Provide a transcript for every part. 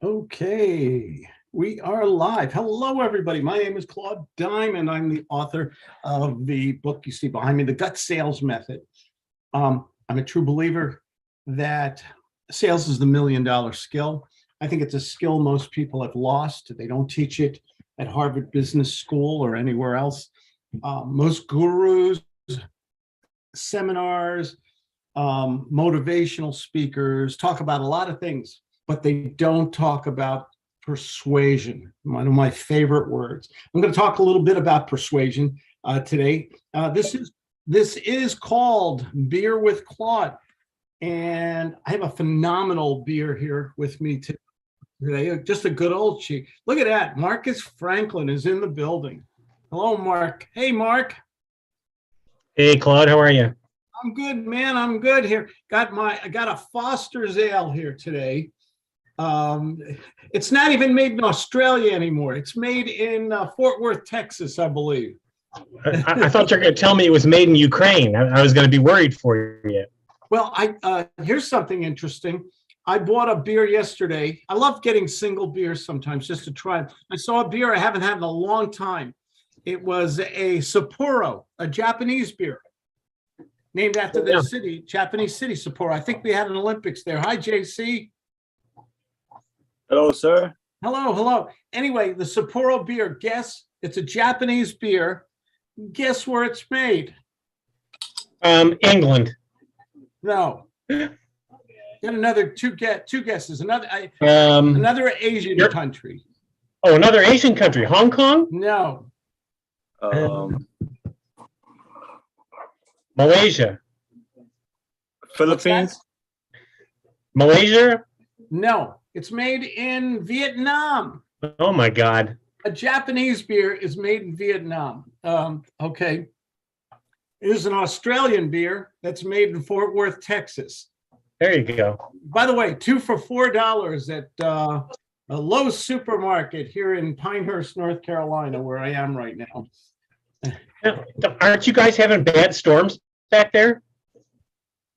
Okay, we are live. Hello, everybody. My name is Claude Diamond. I'm the author of the book you see behind me, The Gut Sales Method. I'm a true believer that sales is the $1,000,000 skill. I think it's a skill most people have lost. They don't teach it at Harvard Business School or anywhere else. Most gurus, seminars, motivational speakers talk about a lot of things, but they don't talk about persuasion, one of my favorite words. I'm going to talk a little bit about persuasion today. This is called Beer with Claude, and I have a phenomenal beer here with me today. Just a good old cheek. Look at that. Marcus Franklin is in the building. Hello, Mark. Hey, Mark. Hey, Claude. How are you? I'm good, man. I'm good here. I got a Foster's Ale here today. It's not even made in Australia anymore. It's made in Fort Worth, Texas, I believe. I thought you were going to tell me it was made in Ukraine. I was going to be worried for you. Well, here's something interesting. I bought a beer yesterday. I love getting single beers sometimes just to try. I saw a beer I haven't had in a long time. It was a Sapporo, a Japanese beer, named after their city, Japanese city, Sapporo. I think we had an Olympics there. Hi, JC. Hello, sir. Hello. Anyway, the Sapporo beer, guess, it's a Japanese beer. Guess where it's made? England. No. Got another two guesses. Another Asian country. Oh, another Asian country. Hong Kong? No. Malaysia. Philippines. Malaysia? No. It's made in Vietnam. Oh my God. A Japanese beer is made in Vietnam. Okay. It is an Australian beer that's made in Fort Worth, Texas. There you go. By the way, 2 for $4 at a Lowe's supermarket here in Pinehurst, North Carolina, where I am right now. Aren't you guys having bad storms back there?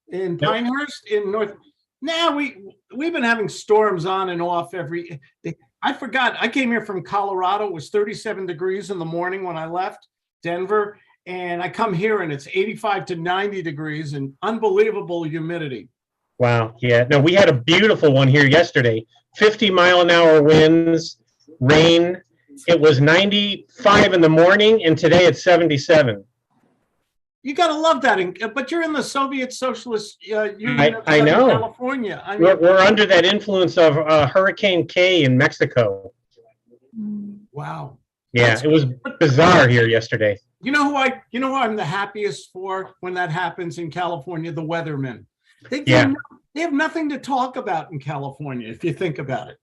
In Pinehurst, in North. Now we've been having storms on and off every day. I forgot. I came here from Colorado. It was 37 degrees in the morning when I left Denver, and I come here and it's 85 to 90 degrees and unbelievable humidity. Wow. Yeah. No, we had a beautiful one here yesterday. 50-mile-an-hour winds, rain. It was 95 in the morning, and today it's 77. You got to love that. But you're in the Soviet Socialist Union of I know. California. I mean, we're under that influence of Hurricane K in Mexico. Wow. Yeah, it was bizarre here yesterday. You know who I'm the happiest for when that happens in California? The weathermen. They have nothing to talk about in California, if you think about it.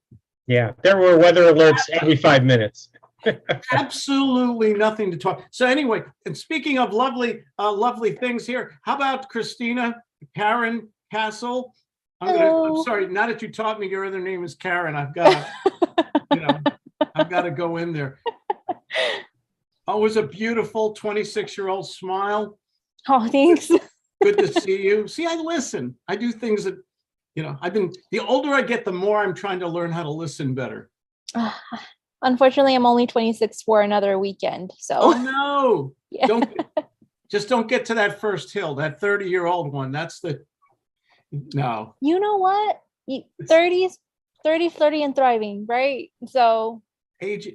Yeah, there were weather alerts every 5 minutes. Absolutely nothing to talk. So anyway, and speaking of lovely things here, how about Christina Karen Castle? I'm sorry, now that you taught me your other name is Karen, I've got to go in there. Always a beautiful 26-year-old smile. Oh, thanks. Good to see you. See, I listen. I do things that, the older I get, the more I'm trying to learn how to listen better. Unfortunately, I'm only 26 for another weekend. So. Oh no! Yeah. Don't get to that first hill. That 30-year-old one. No. You know what? 30, flirty, and thriving, right? So. Age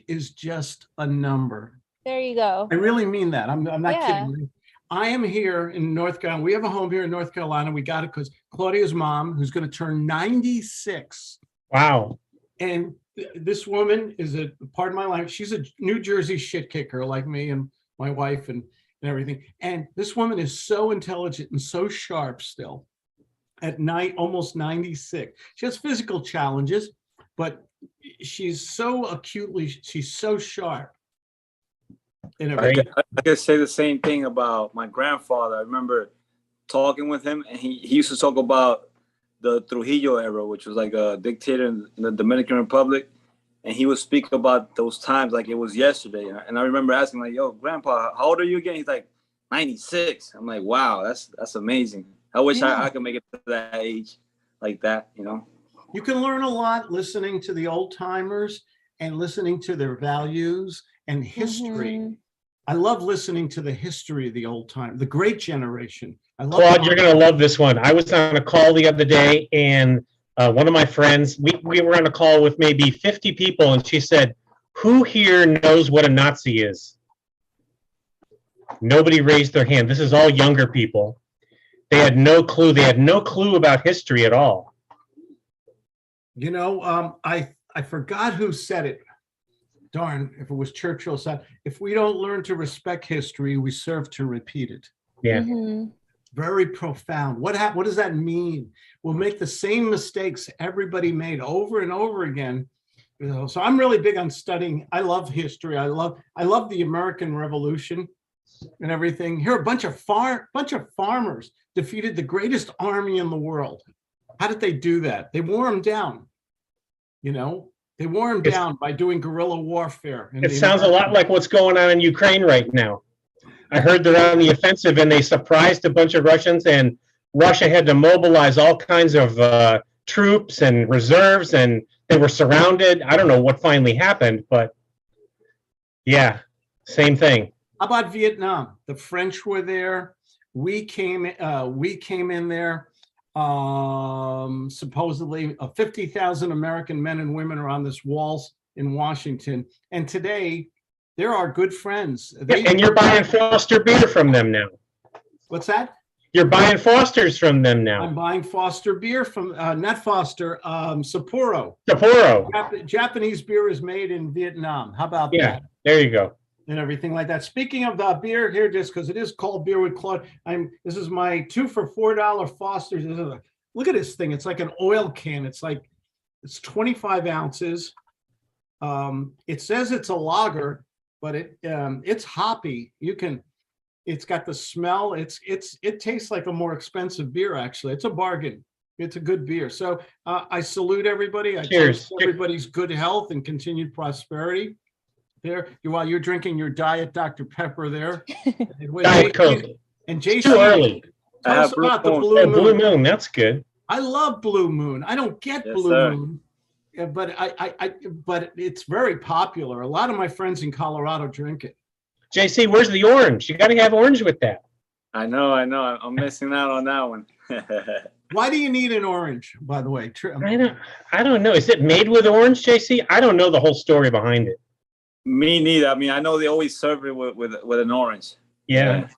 is just a number. There you go. I really mean that. I'm not kidding. I am here in North Carolina. We have a home here in North Carolina. We got it because Claudia's mom, who's going to turn 96. Wow. And this woman is pardon my language, she's a New Jersey shit kicker like me and my wife and everything. And this woman is so intelligent and so sharp still at night, almost 96. She has physical challenges, but she's so sharp. I could say the same thing about my grandfather. I remember talking with him, and he used to talk about the Trujillo era, which was like a dictator in the Dominican Republic. And he would speak about those times like it was yesterday. And I remember asking, like, yo, Grandpa, how old are you again? He's like, 96. I'm like, wow, that's amazing. I wish I could make it to that age like that, You can learn a lot listening to the old timers and listening to their values and history. Mhm. I love listening to the history of the old time, the great generation. I love Claude, you're going to love this one. I was on a call the other day, and one of my friends, we were on a call with maybe 50 people, and she said, who here knows what a Nazi is? Nobody raised their hand. This is all younger people. They had no clue. They had no clue about history at all. You know, I forgot who said it. Darn, if it was Churchill said, if we don't learn to respect history, we serve to repeat it. Yeah. Mhm. Very profound. What does that mean? We'll make the same mistakes everybody made over and over again. You know, so I'm really big on studying. I love history. I love the American Revolution and everything. Here, a bunch of farmers defeated the greatest army in the world. How did they do that? They wore them down. You know, they wore them down by doing guerrilla warfare. It sounds a lot like what's going on in Ukraine right now. I heard they're on the offensive and they surprised a bunch of Russians, and Russia had to mobilize all kinds of troops and reserves, and they were surrounded. I don't know what finally happened, but yeah, same thing. How about Vietnam? The French were there. We came in there. Supposedly 50,000 American men and women are on this walls in Washington. And today, they're our good friends. And you're buying Foster beer from them now. What's that? You're buying Foster's from them now. I'm buying Foster beer from, not Foster, Sapporo. Sapporo. Japanese beer is made in Vietnam. How about that? Yeah, there you go. And everything like that. Speaking of beer, here, just because it is called Beer with Claude, this is my 2 for $4 Foster's. Look at this thing. It's like an oil can. It's 25 ounces. It says it's a lager, but it's hoppy. It's got the smell. It tastes like a more expensive beer, actually. It's a bargain. It's a good beer. So I salute everybody. I Cheers. toast everybody's good health and continued prosperity. There, while you're drinking your Diet Dr. Pepper there. Diet Coke. And Jason, Too early. tell us about the Blue Yeah, Moon. Blue Moon, that's good. I love Blue Moon. I don't get Yes, Blue sir. Moon, but but it's very popular. A lot of my friends in Colorado drink it. JC, where's the orange? You got to have orange with that. I know. I'm missing out on that one. Why do you need an orange, by the way? I don't know. Is it made with orange, JC? I don't know the whole story behind it. Me neither. I mean, I know they always serve it with an orange. Yeah.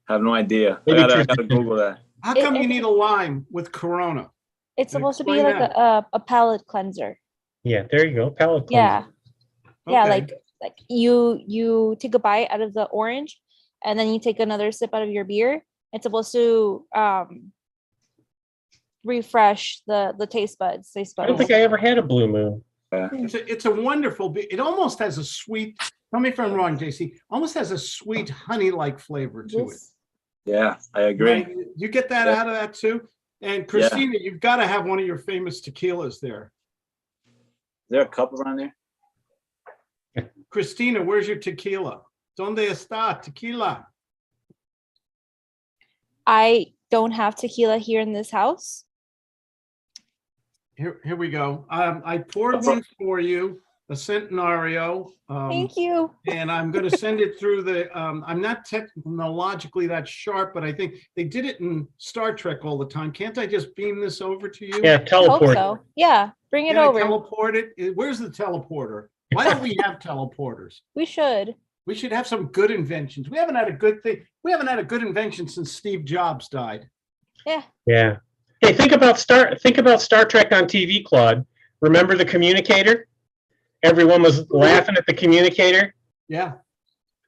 Have no idea. Maybe I gotta Google that. How come you need a lime with Corona? It's supposed to be Explain like a palate cleanser. Yeah, there you go. Palate Yeah. cleanser. Yeah, Okay. like you take a bite out of the orange and then you take another sip out of your beer. It's supposed to refresh the taste buds. I don't think I ever had a Blue Moon. It's a wonderful beer. It almost has a sweet, tell me if I'm wrong, JC, almost has a sweet honey-like flavor to it. Yeah, I agree. Right? You get that out of that too? And Christina, you've got to have one of your famous tequilas there. Is there a cup around there? Christina, where's your tequila? Donde está tequila? I don't have tequila here in this house. Here we go. I poured one for you, a Centenario. Thank you. And I'm going to send it through the, I'm not technologically that sharp, but I think they did it in Star Trek all the time. Can't I just beam this over to you? Yeah, I hope teleport. so. Yeah, bring it Can I over. teleport it? Where's the teleporter? Why don't we have teleporters? We should. We should have some good inventions. We haven't had a good thing. We haven't had a good invention since Steve Jobs died. Yeah. Yeah. Hey, think about Star Trek on TV, Claude. Remember the communicator? Everyone was laughing at the communicator. Yeah.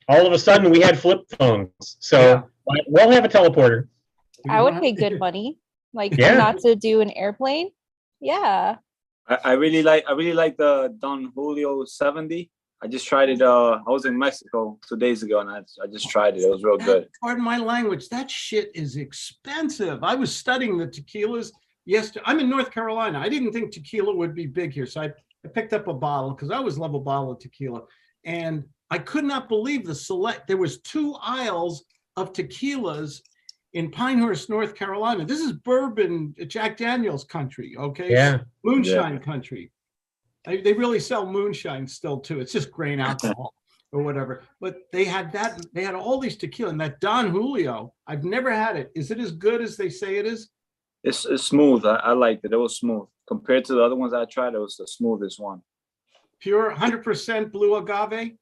All of a sudden, we had flip phones. So we'll have a teleporter. I would pay good money, like Yeah. not to do an airplane. Yeah. I really like the Don Julio 70. I just tried it. I was in Mexico 2 days ago, and I just tried it. It was real good. Pardon my language. That shit is expensive. I was studying the tequilas yesterday. I'm in North Carolina. I didn't think tequila would be big here, so I picked up a bottle because I always love a bottle of tequila, and I could not believe the select. There was 2 aisles of tequilas, in Pinehurst, North Carolina. This is bourbon, Jack Daniels country, okay? Yeah. Moonshine country. They really sell moonshine still too. It's just grain alcohol or whatever. But they had that. They had all these tequila, and that Don Julio. I've never had it. Is it as good as they say it is? It's smooth. I liked it. It was smooth compared to the other ones I tried. It was the smoothest one. Pure 100% blue agave.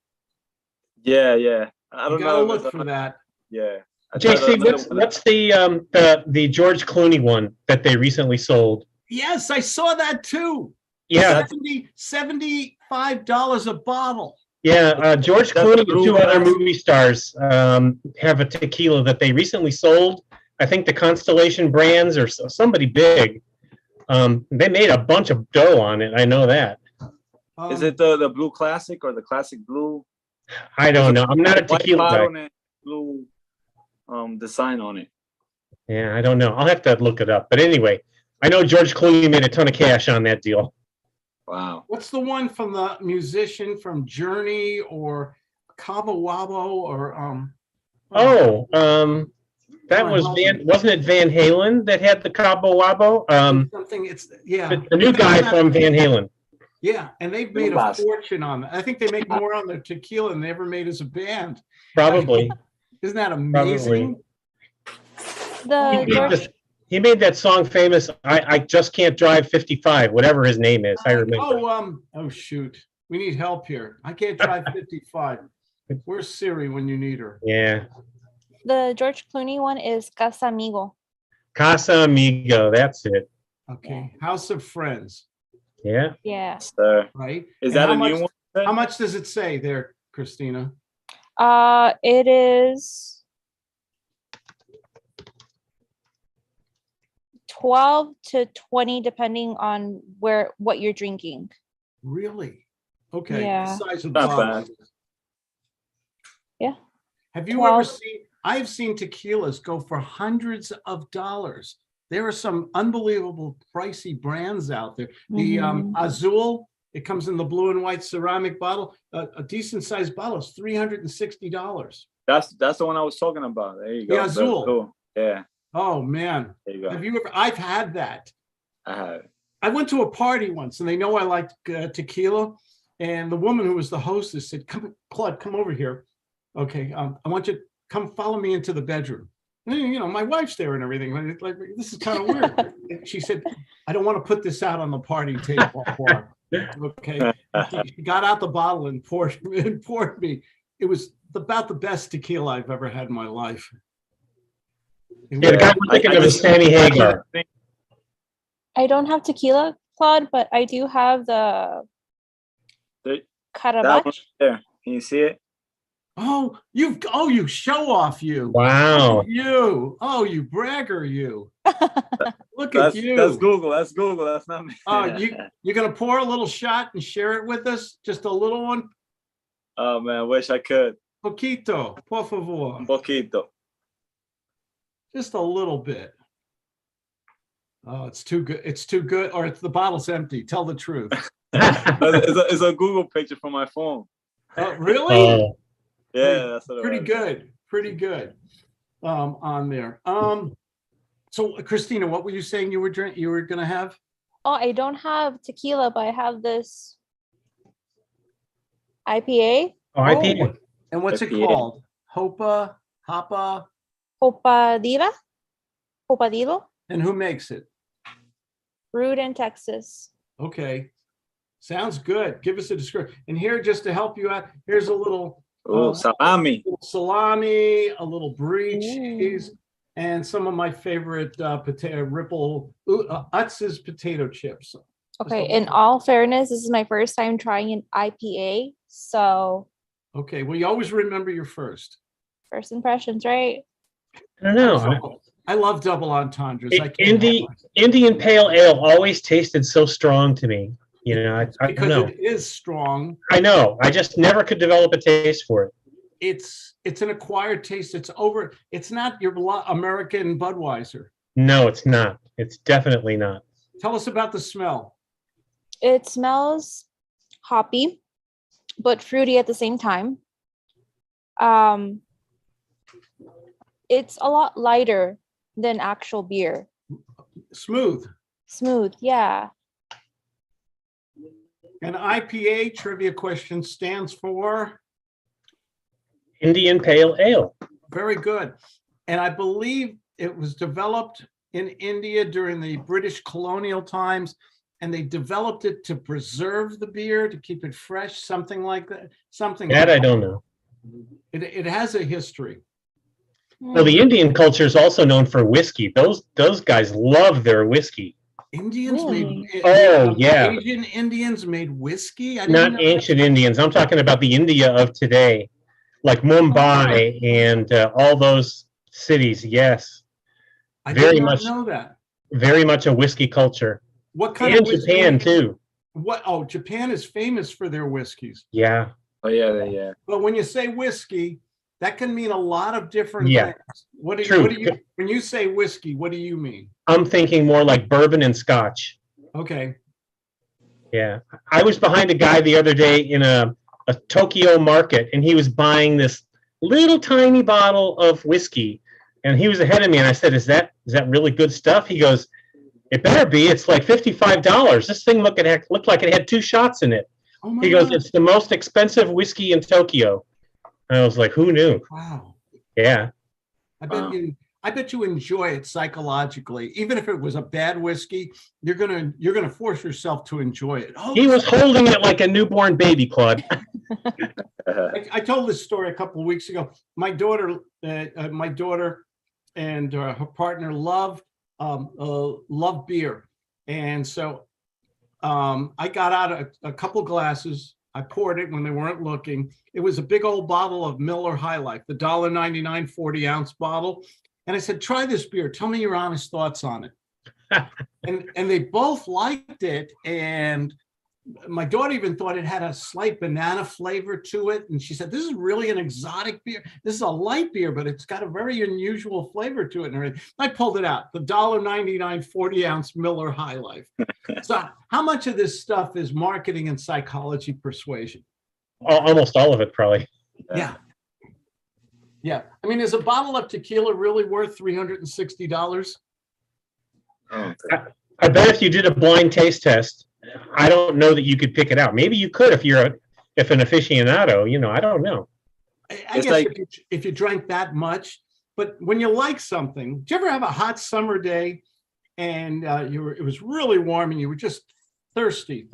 Yeah, yeah. I You don't gotta know. look for that. Yeah. I tried JC, another one. what's the George Clooney one that they recently sold? Yes, I saw that too. Yeah, $75 a bottle. yeah. George That's Clooney and blue two other glass. movie stars have a tequila that they recently sold. I think the Constellation Brands or somebody big. They made a bunch of dough on it. I know that. Is it the blue classic or the classic blue? I don't know. I'm not a White tequila guy. bottle and blue design on it. Yeah, I don't know. I'll have to look it up. But anyway, I know George Clooney made a ton of cash on that deal. Wow. What's the one from the musician from Journey or Cabo Wabo or That was wasn't it Van Halen that had the Cabo Wabo? something? It's yeah. The new guy from Van Halen. Yeah, and they've made a fortune on that. I think they make more on their tequila than they ever made as a band. Probably. Isn't that amazing? He made that song famous. I just can't drive 55, whatever his name is. I remember. Oh shoot, we need help here. I can't drive 55. Where's Siri when you need her? Yeah. The George Clooney one is Casa Amigo. Casa Amigo, that's it. Okay, House of Friends. Yeah. Yeah. Right. Is that a new one? How much does it say there, Christina? It is 12 to 20 depending on what you're drinking. Really? Okay. Yeah. The size of Not bottles. bad. Yeah. Have you 12. ever seen? I've seen tequilas go for hundreds of dollars. There are some unbelievable pricey brands out there. The Azul, it comes in the blue and white ceramic bottle. A decent sized bottle is $360. That's the one I was talking about. There you go. The Azul. Cool. Yeah. Oh man. There you go. Have you ever? I've had that. I have. I went to a party once, and they know I like tequila. And the woman who was the hostess said, "Come, Claude, come over here. Okay, I want you to come follow me into the bedroom." And, you know, my wife's there and everything. Like, this is kind of weird. And she said, "I don't want to put this out on the party table." Okay. She got out the bottle and poured me. It was about the best tequila I've ever had in my life. Yeah, the guy we're thinking of is Sammy Hagar. I don't have tequila, Claude, but I do have the That Carabach. one there. Can you see it? Oh, you show off you. Wow. You bragger you. Look at you. That's Google. That's Google. That's not me. Oh, you're gonna pour a little shot and share it with us? Just a little one? Oh man, wish I could. Poquito, por favor. Un poquito. Just a little bit. Oh, it's too good. It's too good, or the bottle's empty. Tell the truth. It's a Google picture from my phone. Really? Oh. Yeah, that's what Pretty good. Pretty good. On there. So Christina, what were you saying you were gonna have? Oh, I don't have tequila, but I have this IPA. Oh, IPA. And what's it IPA. called? Hopa? Hopadillo. And who makes it? Brewed in Texas. Okay. Sounds good. Give us a description. And here, just to help you out, here's a little salami. Salami, a little brie cheese, and some of my favorite potato Utz's potato chips. Okay, in all fairness, this is my first time trying an IPA, so Okay, well, you always remember your first. first impressions, right? I don't know. I love double entendres. Indian Pale Ale always tasted so strong to me. You know, I don't because know. it is strong. I know. I just never could develop a taste for it. It's an acquired taste. It's not your American Budweiser. No, it's not. It's definitely not. Tell us about the smell. It smells hoppy, but fruity at the same time. It's a lot lighter than actual beer. Smooth. Smooth, yeah. And IPA trivia question stands for? Indian Pale Ale. Very good. And I believe it was developed in India during the British colonial times, and they developed it to preserve the beer, to keep it fresh, something like that. Something That like I don't know. it has a history. Well, the Indian culture is also known for whiskey. Those guys love their whiskey. Indians Really? made Oh, yeah. Asian Indians made whiskey. I didn't know Not that. ancient Indians. I'm talking about the India of today, like Mumbai and all those cities. Yes, I very did not much. know that. Very much a whiskey culture. What kind And of whiskey? Japan too. What? Oh, Japan is famous for their whiskeys. Yeah. Oh yeah, yeah. But when you say whiskey, that can mean a lot of different Yeah. things. What do True. you when you say whiskey? What do you mean? I'm thinking more like bourbon and scotch. Okay. Yeah. I was behind a guy the other day in a Tokyo market, and he was buying this little tiny bottle of whiskey, and he was ahead of me, and I said, is that really good stuff? He goes, it better be. It's like $55. This thing looked like it had 2 shots in it. Oh my He goes, God. it's the most expensive whiskey in Tokyo. And I was like, who knew? Wow. Yeah. I bet you enjoy it psychologically. Even if it was a bad whiskey, you're gonna force yourself to enjoy it. Oh, He was holding it like a newborn baby, Claude. I told this story a couple of weeks ago. My daughter and her partner love beer, and so I got out a couple glasses. I poured it when they weren't looking. It was a big old bottle of Miller High Life, the $1.99 40-ounce bottle. And I said, try this beer. Tell me your honest thoughts on it. and they both liked it. And my daughter even thought it had a slight banana flavor to it. And she said, this is really an exotic beer. This is a light beer, but it's got a very unusual flavor to it. And everything. I pulled it out, the $1.99 40-ounce Miller High Life. So how much of this stuff is marketing and psychology persuasion? Almost all of it, probably. Yeah. Yeah. I mean, is a bottle of tequila really worth $360? Oh, I bet if you did a blind taste test, I don't know that you could pick it out. Maybe you could if you're an aficionado, I don't know. I guess like, if you drank that much, but when you like something, do you ever have a hot summer day and it was really warm and you were just thirsty,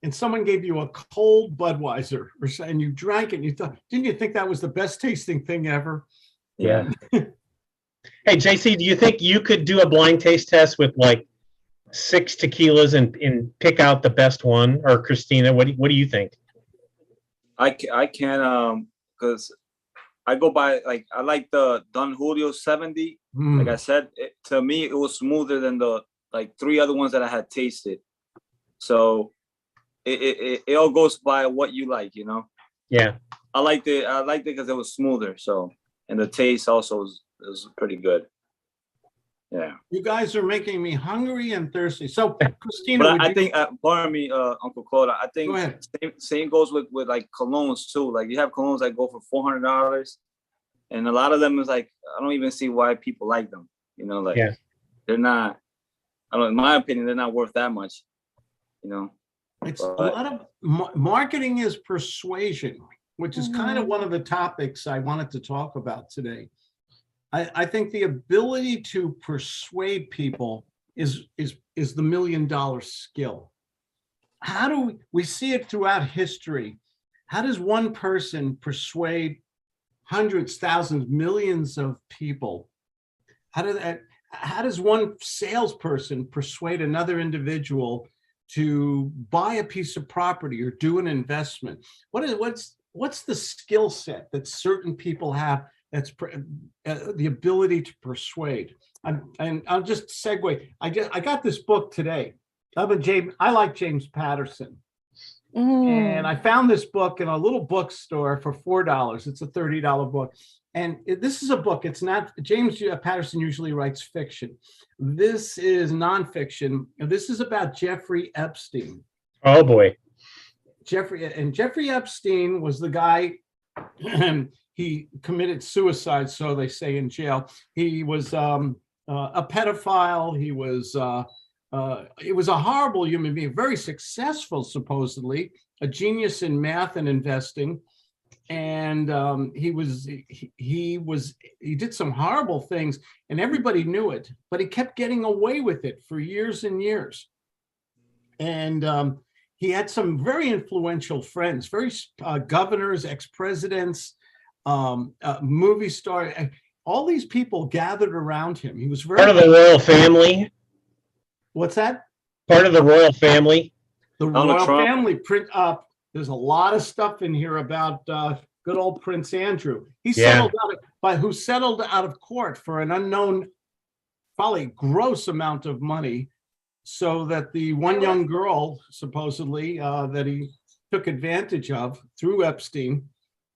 and someone gave you a cold Budweiser and you drank it and you thought, didn't you think that was the best tasting thing ever? Yeah. Hey, JC, do you think you could do a blind taste test with like 6 tequilas and pick out the best one? Or Christina, what do you think? I can because I go by I like the Don Julio 70. Like I said, to me it was smoother than the 3 other ones that I had tasted. So it all goes by what you like, Yeah. I liked it because it was smoother. So, and the taste also was pretty good. Yeah. You guys are making me hungry and thirsty. So, Christina, but I think, pardon me, Uncle Claude, I think same goes with colognes too. Like you have colognes that go for $400, and a lot of them is I don't even see why people like them. They're not. I don't. In my opinion, they're not worth that much. It's a lot of marketing is persuasion, which is kind of one of the topics I wanted to talk about today. I think the ability to persuade people is the $1 million skill. How do we see it throughout history? How does one person persuade hundreds, thousands, millions of people? How does one salesperson persuade another individual to buy a piece of property or do an investment? What's the skill set that certain people have? That's the ability to persuade. And I'll just segue. I got this book today. I like James Patterson. And I found this book in a little bookstore for $4. It's a $30 book. And this is a book. It's not, James Patterson usually writes fiction. This is nonfiction. This is about Jeffrey Epstein. Oh boy. Jeffrey Epstein was the guy, he committed suicide, so they say, in jail. He was a pedophile. He was a horrible human being, very successful, supposedly, a genius in math and investing. And he did some horrible things, and everybody knew it, but he kept getting away with it for years and years. And he had some very influential friends, very governors, ex-presidents, movie stars. All these people gathered around him. He was very part of the royal family. What's that? Part of the royal family. The royal family. There's a lot of stuff in here about good old Prince Andrew. He settled who settled out of court for an unknown, probably gross amount of money, so that the one young girl, supposedly, that he took advantage of through Epstein,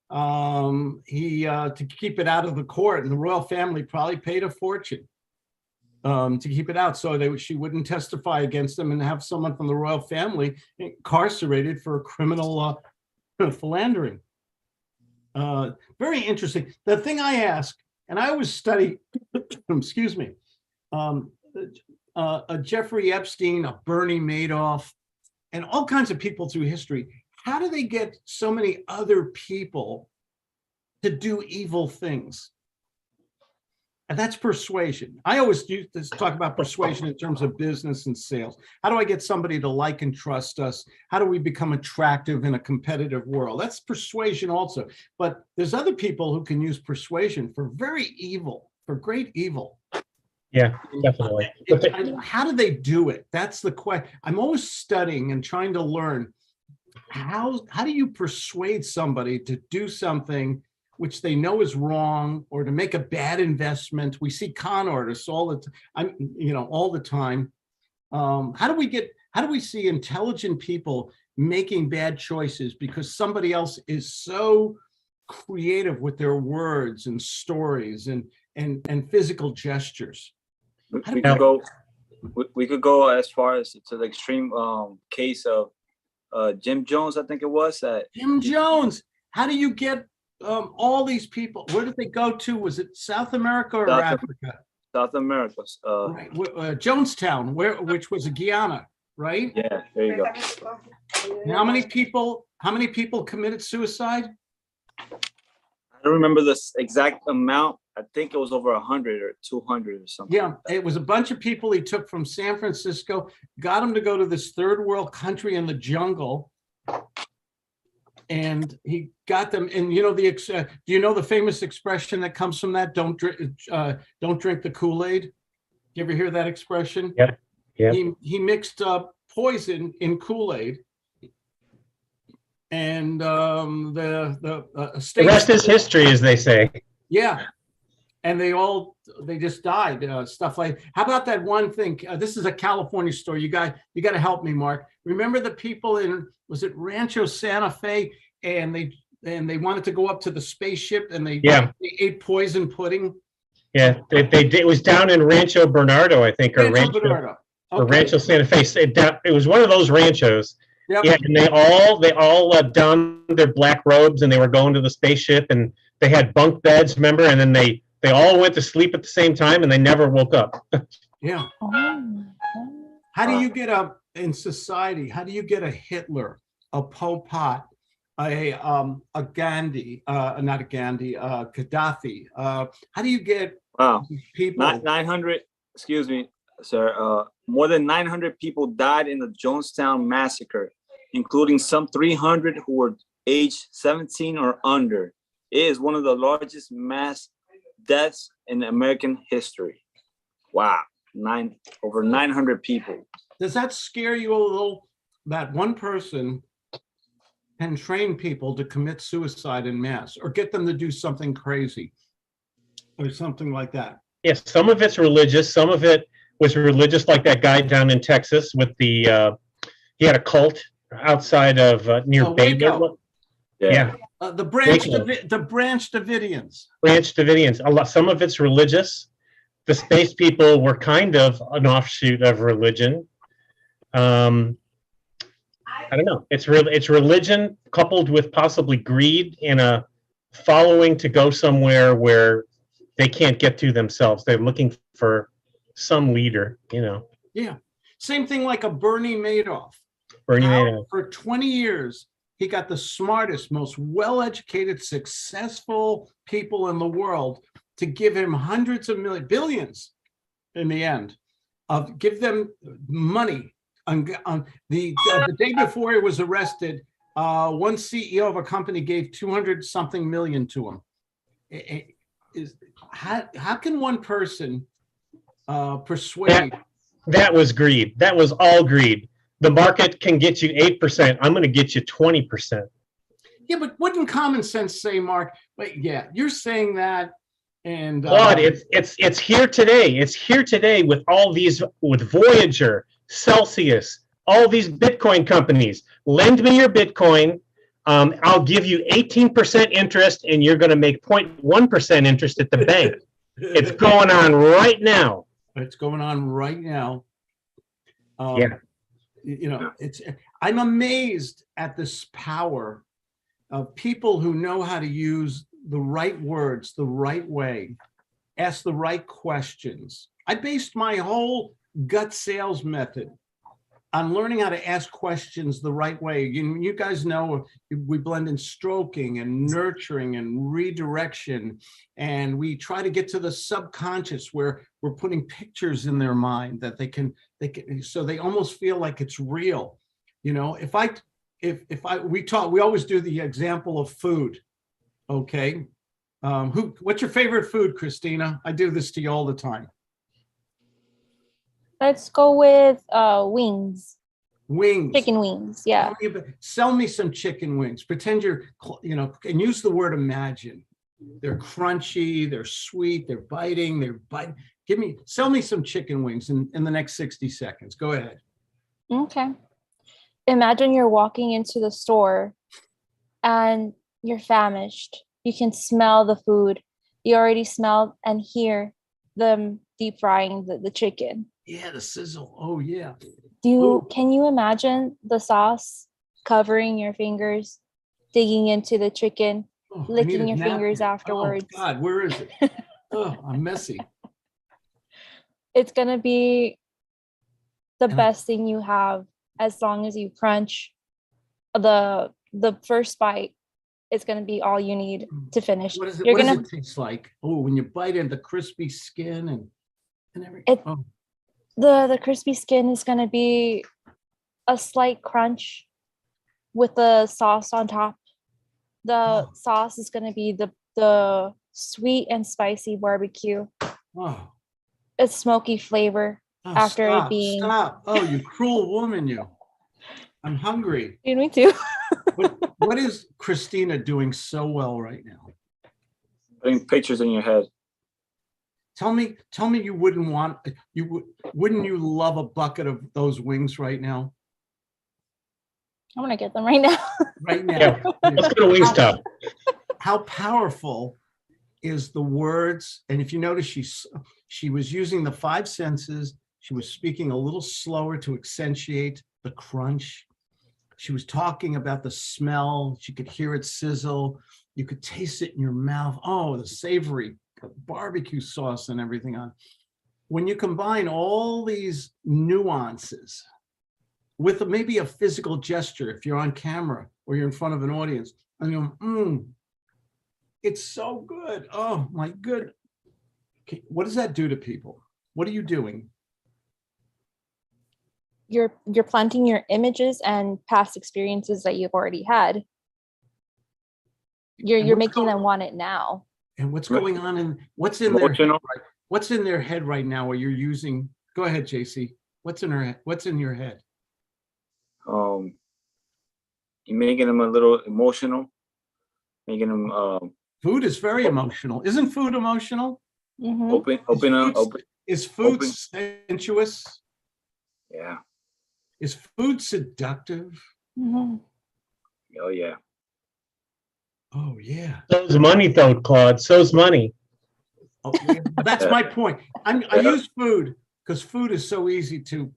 to keep it out of the court, and the royal family probably paid a fortune to keep it out, so she wouldn't testify against them and have someone from the royal family incarcerated for criminal philandering. Very interesting. The thing I ask, and I always study, excuse me, a Jeffrey Epstein, a Bernie Madoff, and all kinds of people through history. How do they get so many other people to do evil things? And that's persuasion. I always use this, talk about persuasion in terms of business and sales. How do I get somebody to like and trust us? How do we become attractive in a competitive world? That's persuasion also. But there's other people who can use persuasion for very evil, for great evil. Yeah, definitely. How do they do it? That's the question. I'm always studying and trying to learn how do you persuade somebody to do something which they know is wrong, or to make a bad investment. We see con artists all the time. How do we see intelligent people making bad choices because somebody else is so creative with their words and stories and physical gestures? We could go as far as to the extreme case of Jim Jones, I think it was. Jim Jones. How do you get all these people? Where did they go to? Was it South America or Africa? South America. Right. Jonestown, which was a Guyana, right? Yeah, there you go. And how many people committed suicide? I don't remember the exact amount. I think it was over 100 or 200 or something. Yeah, it was a bunch of people he took from San Francisco, got them to go to this third world country in the jungle, and he got them. And do you know the famous expression that comes from that? Don't drink the Kool-Aid. You ever hear that expression? Yeah. Yeah. He mixed poison in Kool-Aid, and the rest is history, as they say. Yeah. And they just died. Stuff like, how about that one thing? This is a California story. You got to help me, Mark. Remember the people was it Rancho Santa Fe, and they wanted to go up to the spaceship, and they ate poison pudding. Yeah, they did. It was down in Rancho Bernardo, I think, or Rancho Santa Fe. It was one of those ranchos. Yep. Yeah, and they all donned their black robes, and they were going to the spaceship, and they had bunk beds, remember? And then they all went to sleep at the same time, and they never woke up. Yeah. How do you get in society? How do you get a Hitler, a Pol Pot, a Gandhi, not a Gandhi, Gaddafi? How do you get people? 900. Excuse me, sir. More than 900 people died in the Jonestown massacre, including some 300 who were aged 17 or under. It is one of the largest mass deaths in American history. Wow, over 900 people. Does that scare you a little, that one person can train people to commit suicide en masse, or get them to do something crazy or something like that? Yes, some of it's religious. Some of it was religious, like that guy down in Texas with he had a cult outside of near Baylor. Yeah. The Branch Davidians. Branch Davidians. Some of it's religious. The space people were kind of an offshoot of religion. I don't know. It's religion coupled with possibly greed and a following to go somewhere where they can't get to themselves. They're looking for some leader, you know. Yeah. Same thing like a Bernie Madoff. Bernie Madoff. For 20 years, he got the smartest, most well-educated, successful people in the world to give him hundreds of millions, billions in the end, give them money. On the day before he was arrested, one CEO of a company gave 200-something million to him. How can one person persuade? That was greed. That was all greed. The market can get you 8%. I'm going to get you 20%. Yeah, but wouldn't common sense say, Mark? But yeah, you're saying that, and Claude, it's here today. It's here today with all these, with Voyager, Celsius, all these Bitcoin companies. Lend me your Bitcoin. I'll give you 18% interest, and you're going to make 0.1% interest at the bank. It's going on right now. It's going on right now. Yeah. You know, I'm amazed at this power of people who know how to use the right words the right way, ask the right questions. I based my whole gut sales method on learning how to ask questions the right way. You guys know we blend in stroking and nurturing and redirection, and we try to get to the subconscious where we're putting pictures in their mind that they can so they almost feel like it's real. You know, we always do the example of food. Okay, what's your favorite food, Christina? I do this to you all the time. Let's go with wings. Wings. Chicken wings, yeah. Sell me some chicken wings. Pretend you're, and use the word imagine. They're crunchy, they're sweet, they're biting, sell me some chicken wings in the next 60 seconds. Go ahead. Okay. Imagine you're walking into the store and you're famished. You can smell the food. You already smell and hear them deep frying the chicken. Yeah, the sizzle. Oh yeah. Can you imagine the sauce covering your fingers, digging into the chicken, licking your fingers afterwards? Oh God, where is it? Oh, I'm messy. It's gonna be the best thing you have as long as you crunch the first bite. It's gonna be all you need to finish. What does it taste like? Oh, when you bite in the crispy skin and everything. The crispy skin is going to be a slight crunch with the sauce on top. The sauce is going to be the sweet and spicy barbecue. Wow. It's smoky flavor after it being. Stop. Oh, you cruel woman, you. I'm hungry. Me too. What is Christina doing so well right now? Putting pictures in your head. Tell me you wouldn't you love a bucket of those wings right now? I want to get them right now. Right now. Yeah. Let's go to Wingstop. How powerful is the words? And if you notice, she was using the five senses. She was speaking a little slower to accentuate the crunch. She was talking about the smell. She could hear it sizzle. You could taste it in your mouth. Oh, the savory barbecue sauce and everything on. When you combine all these nuances with maybe a physical gesture, if you're on camera or you're in front of an audience, and you it's so good. Oh my good. Okay, what does that do to people? What are you doing? You're planting your images and past experiences that you've already had. You're making them want it now. And what's going on what's in their head, what's in their head right now? Where you're using? Go ahead, JC. What's in her? What's in your head? You're making them a little emotional. Making them. Food is very emotional. Isn't food emotional? Mm-hmm. Open. Is food sensuous? Yeah. Is food seductive? Mm-hmm. Oh yeah. Oh yeah. So's money, though, Claude. So's money. Oh, yeah. That's my point. I use food because food is so easy to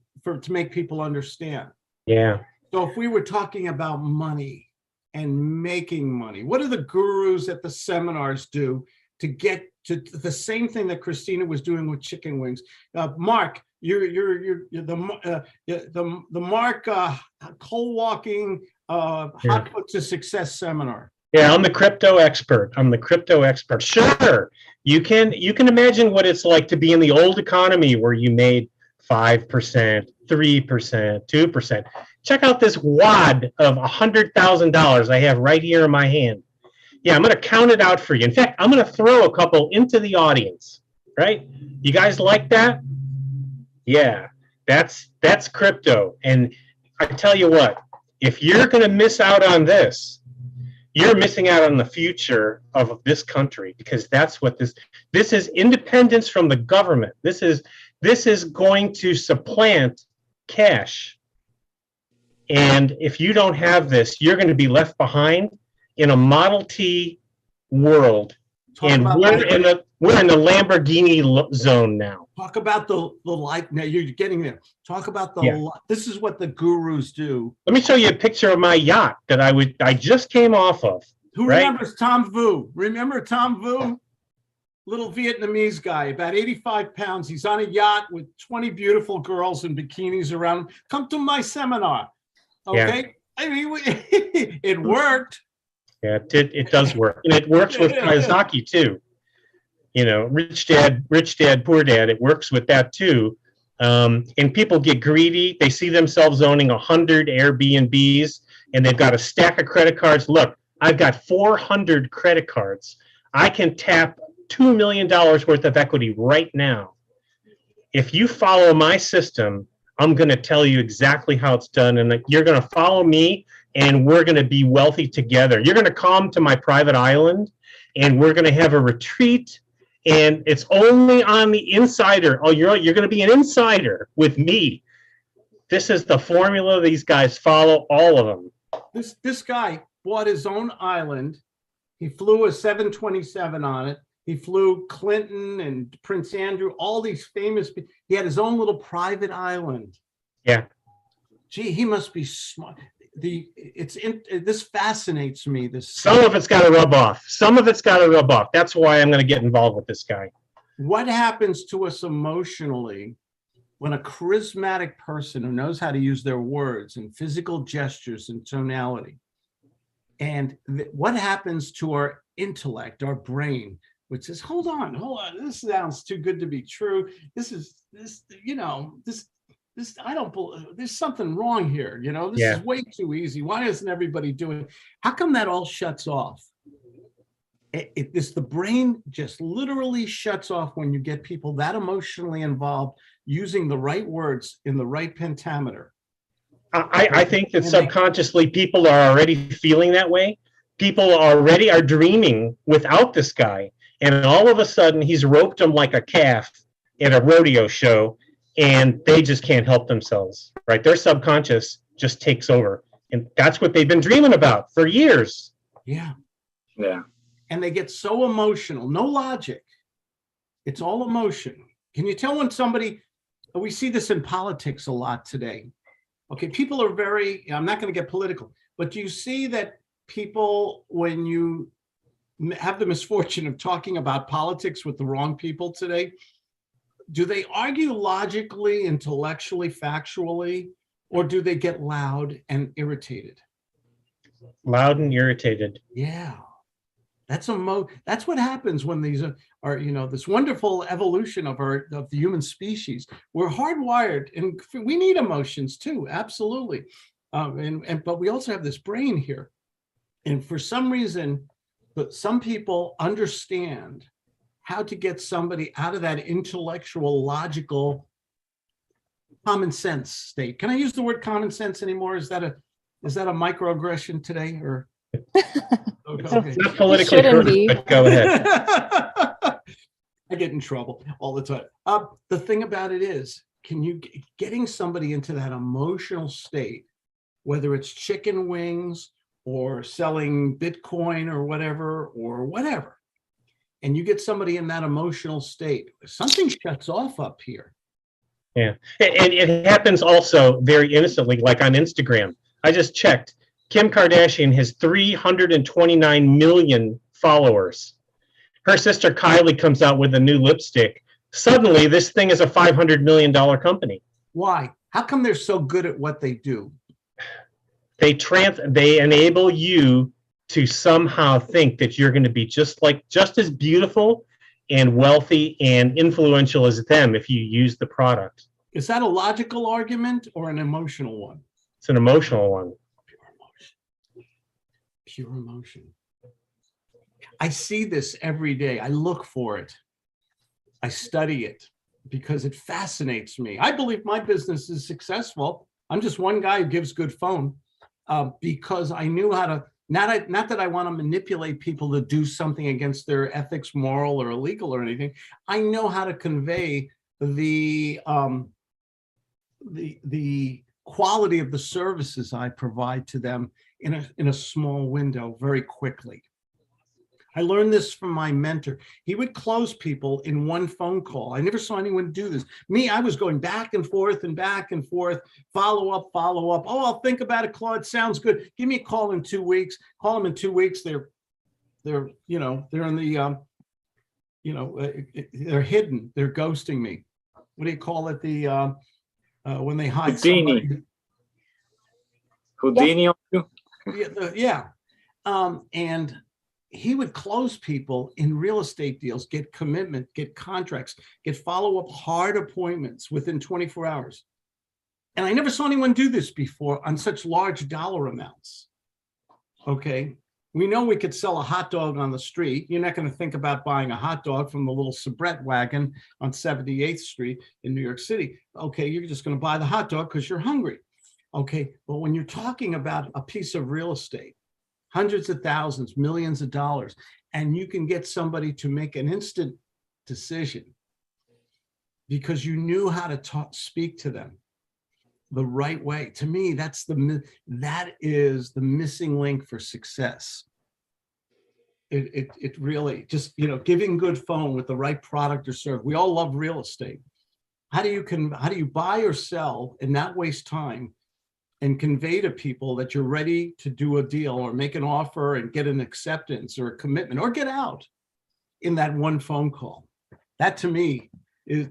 make people understand. Yeah. So if we were talking about money and making money, what do the gurus at the seminars do to get to the same thing that Christina was doing with chicken wings. Mark, you're the Mark coal walking hot foot to success seminar. Yeah, I'm the crypto expert. Sure, you can imagine what it's like to be in the old economy where you made 5%, 3%, 2%. Check out this wad of $100,000 I have right here in my hand. Yeah, I'm going to count it out for you. In fact, I'm going to throw a couple into the audience. Right? You guys like that? Yeah, that's crypto. And I tell you what, if you're going to miss out on this, you're missing out on the future of this country, because that's what this is. Independence from the government. This is going to supplant cash. And if you don't have this, you're going to be left behind in a Model T world. And we're in the Lamborghini zone now. Talk about the life. Now you're getting there. Talk about the. This is what the gurus do. Let me show you a picture of my yacht that I just came off of. Who remembers Tom Vu? Remember Tom Vu? Little Vietnamese guy, about 85 pounds. He's on a yacht with 20 beautiful girls in bikinis around him. Come to my seminar. Okay. Yeah. I mean, it worked. Yeah, it does work. And it works with Kiyosaki too. You know, rich dad, poor dad. It works with that too. And people get greedy. They see themselves owning 100 Airbnbs, and they've got a stack of credit cards. Look, I've got 400 credit cards. I can tap $2 million worth of equity right now. If you follow my system, I'm going to tell you exactly how it's done, and you're going to follow me, and we're going to be wealthy together. You're going to come to my private island, and we're going to have a retreat. And it's only on the insider. Oh, you're going to be an insider with me. This is the formula these guys follow, all of them. This guy bought his own island. He flew a 727 on it. He flew Clinton and Prince Andrew, all these famous people. He had his own little private island. Yeah. Gee, he must be smart. This fascinates me. Some of it's got to rub off. That's why I'm going to get involved with this guy. What happens to us emotionally when a charismatic person who knows how to use their words and physical gestures and tonality, and what happens to our intellect, our brain, which says, hold on, this sounds too good to be true. I don't believe, there's something wrong here. This is way too easy. Why isn't everybody doing it? How come that all shuts off? The brain just literally shuts off when you get people that emotionally involved using the right words in the right pentameter. I think that subconsciously people are already feeling that way. People already are dreaming without this guy. And all of a sudden he's roped them like a calf at a rodeo show. And they just can't help themselves, right? Their subconscious just takes over. And that's what they've been dreaming about for years. Yeah. Yeah. And they get so emotional, no logic. It's all emotion. Can you tell when we see this in politics a lot today. Okay, people are I'm not going to get political, but do you see that people, when you have the misfortune of talking about politics with the wrong people today, do they argue logically, intellectually, factually, or do they get loud and irritated? Loud and irritated. Yeah. That's what happens when these are this wonderful evolution of the human species. We're hardwired, and we need emotions too, absolutely. But we also have this brain here. And for some reason, some people understand how to get somebody out of that intellectual, logical, common sense state. Can I use the word common sense anymore? Is that a microaggression today, or? Okay. It's not politically correct, but go ahead. I get in trouble all the time. The thing about it is, getting somebody into that emotional state, whether it's chicken wings or selling Bitcoin or whatever, and you get somebody in that emotional state, something shuts off up here. Yeah, and it happens also very innocently, like on Instagram. I just checked. Kim Kardashian has 329 million followers. Her sister Kylie comes out with a new lipstick. Suddenly, this thing is a $500 million company. Why? How come they're so good at what they do? They enable you to somehow think that you're going to be just as beautiful and wealthy and influential as them if you use the product. Is that a logical argument or an emotional one? It's an emotional one. Pure emotion. Pure emotion. I see this every day. I look for it. I study it because it fascinates me. I believe my business is successful. I'm just one guy who gives good phone because I knew how to, not that I want to manipulate people to do something against their ethics, moral or illegal or anything. I know how to convey the quality of the services I provide to them in a small window very quickly. I learned this from my mentor. He would close people in one phone call. I never saw anyone do this. Me, I was going back and forth, follow up. Oh, I'll think about it, Claude. Sounds good. Give me a call in 2 weeks. Call them in 2 weeks. They're in the, they're hidden. They're ghosting me. What do you call it? When they hide somebody. Houdini on you? Yeah. And he would close people in real estate deals, get commitment, get contracts, get follow-up hard appointments within 24 hours. And I never saw anyone do this before on such large dollar amounts. Okay. We know we could sell a hot dog on the street. You're not going to think about buying a hot dog from the little soubrette wagon on 78th Street in New York City. Okay. You're just going to buy the hot dog because you're hungry. Okay. But when you're talking about a piece of real estate, hundreds of thousands, millions of dollars, and you can get somebody to make an instant decision because you knew how to speak to them the right way. To me, that is the missing link for success. It really just, giving good phone with the right product or service. We all love real estate. How do you buy or sell and not waste time and convey to people that you're ready to do a deal or make an offer and get an acceptance or a commitment or get out in that one phone call? That to me in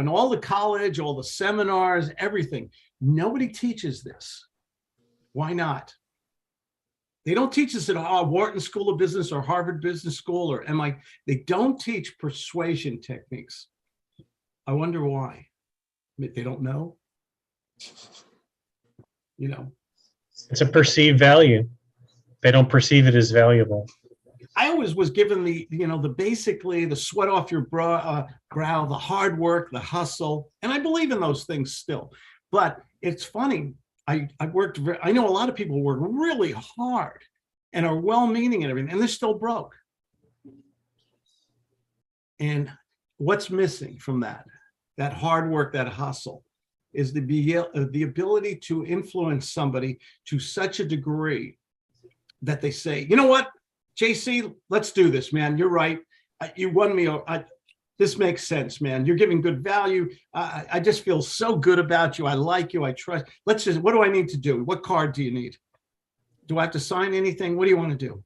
all the college, all the seminars, everything, nobody teaches this. Why not? They don't teach us at Wharton School of Business or Harvard Business School or MIT. They don't teach persuasion techniques. I wonder why. They don't know. It's a perceived value. They don't perceive it as valuable. I always was given basically the sweat off your brow, the hard work, the hustle. And I believe in those things still. But it's funny. I know a lot of people work really hard and are well-meaning and everything, and they're still broke. And what's missing from that hard work, that hustle, is the ability to influence somebody to such a degree that they say, you know what, JC, let's do this, man. You're right. You won me. This makes sense, man. You're giving good value. I just feel so good about you. I like you. I trust. What do I need to do? What card do you need? Do I have to sign anything? What do you want to do?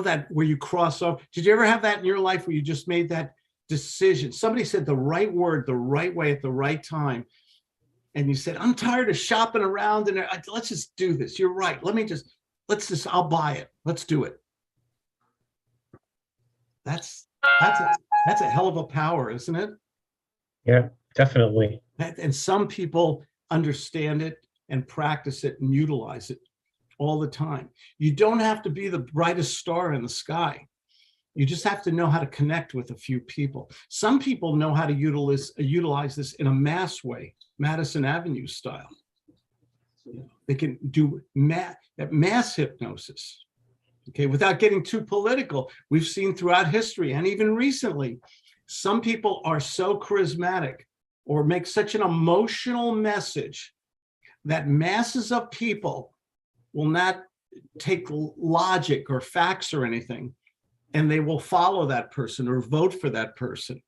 That where you cross off. Did you ever have that in your life where you just made that decision? Somebody said the right word, the right way at the right time. And you said, I'm tired of shopping around and let's just do this. You're right. I'll buy it. Let's do it. That's a hell of a power, isn't it? Yeah, definitely. And some people understand it and practice it and utilize it all the time. You don't have to be the brightest star in the sky. You just have to know how to connect with a few people. Some people know how to utilize this in a mass way, Madison Avenue style. They can do mass hypnosis. Okay, without getting too political, we've seen throughout history and even recently, some people are so charismatic or make such an emotional message that masses of people will not take logic or facts or anything, and they will follow that person or vote for that person.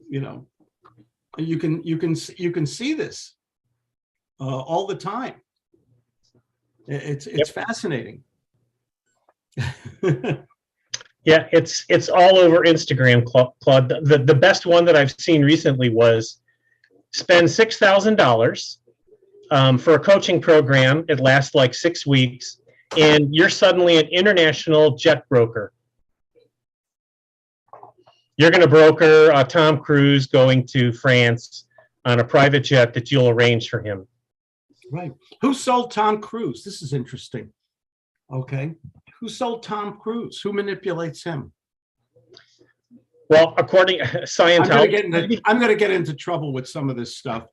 You can see this all the time. It's fascinating. Yeah, it's all over Instagram, Claude. The best one that I've seen recently was spend $6,000 for a coaching program. It lasts like 6 weeks, and you're suddenly an international jet broker. You're going to broker Tom Cruise going to France on a private jet that you'll arrange for him. Right. Who sold Tom Cruise? This is interesting. Okay. Who sold Tom Cruise? Who manipulates him? Well, according to Scientology, I'm going to get into trouble with some of this stuff.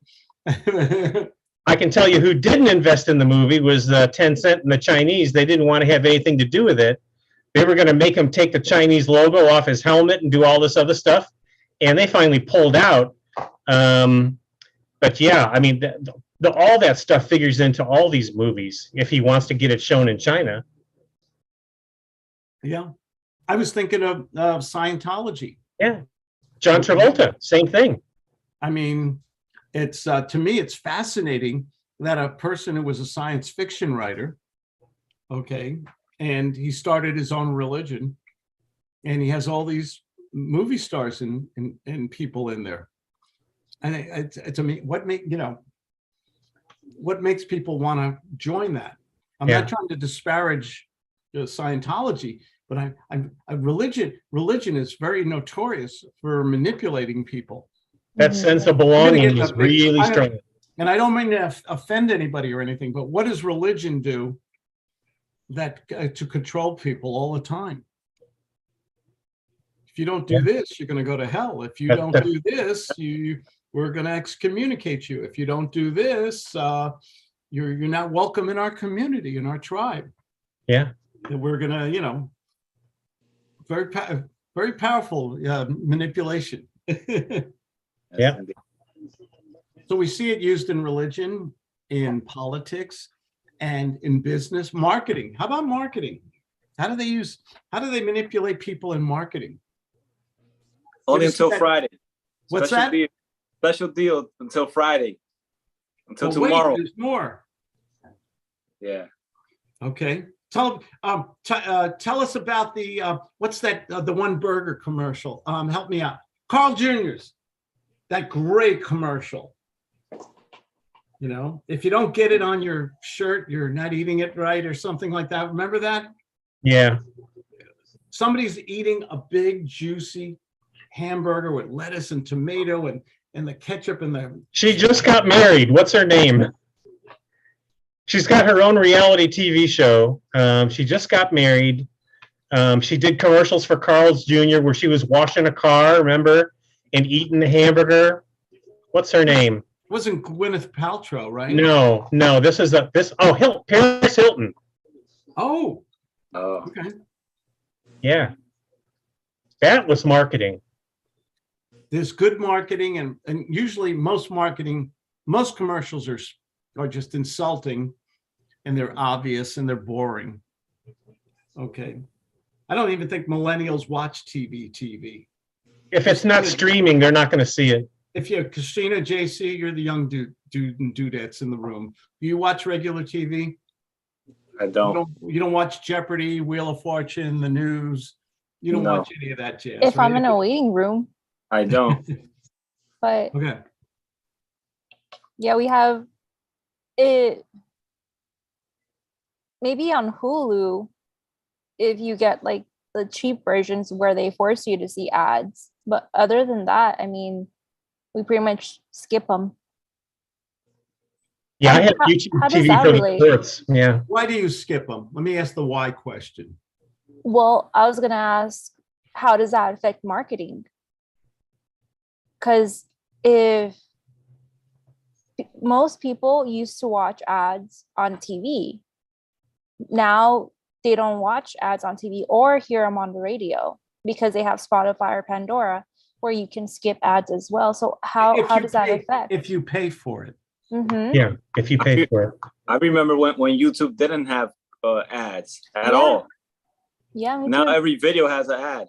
I can tell you who didn't invest in the movie was Tencent and the Chinese. They didn't want to have anything to do with it. They were going to make him take the Chinese logo off his helmet and do all this other stuff, and they finally pulled out. But yeah, I mean, all that stuff figures into all these movies if he wants to get it shown in China. Yeah, I was thinking of Scientology. Yeah, John Travolta, same thing. I mean, it's to me, it's fascinating that a person who was a science fiction writer, okay, and he started his own religion, and he has all these movie stars and people in there. And to me, what makes people want to join that? I'm not trying to disparage Scientology, but religion is very notorious for manipulating people. That sense of belonging is really strong. And I don't mean to offend anybody or anything, but what does religion do that to control people all the time? If you don't do this, you're going to go to hell. If you don't do this, we're going to excommunicate you. If you don't do this, you're not welcome in our community, in our tribe. Yeah. And we're going to, very powerful manipulation. Yeah. So we see it used in religion, in politics, and in business, marketing. How about marketing? How do they manipulate people in marketing? Only until Friday. What's that? Special deal until Friday. Until tomorrow. Wait, there's more. Yeah. Okay. Tell us about the what's that? The one burger commercial. Help me out. Carl Jr.'s. That great commercial. If you don't get it on your shirt, you're not eating it right or something like that. Remember that? Yeah. Somebody's eating a big, juicy hamburger with lettuce and tomato and the ketchup and the... She just got married. What's her name? She's got her own reality TV show. She just got married. She did commercials for Carl's Jr. where she was washing a car, remember? And eating the hamburger. What's her name? It wasn't Gwyneth Paltrow, right? No. Paris Hilton. Oh. Oh. Okay. Yeah. That was marketing. There's good marketing, and usually most commercials are just insulting, and they're obvious and they're boring. Okay. I don't even think millennials watch TV. If it's not streaming, they're not going to see it. If you're Christina, JC, you're the young dude and dudettes in the room. Do you watch regular TV? I don't. You don't watch Jeopardy, Wheel of Fortune, the news. You don't watch any of that jazz. If I'm in a waiting room. I don't. But okay. Yeah, we have it. Maybe on Hulu, if you get like the cheap versions where they force you to see ads. But other than that, I mean, we pretty much skip them. Yeah, I have YouTube TV for the sports. Yeah. Why do you skip them? Let me ask the why question. Well, I was going to ask, how does that affect marketing? Because if most people used to watch ads on TV, now they don't watch ads on TV or hear them on the radio because they have Spotify or Pandora where you can skip ads as well. So how does that affect? If you pay for it. Mm-hmm. Yeah, if you pay for it. I remember when YouTube didn't have ads at all. Yeah. Now every video has an ad.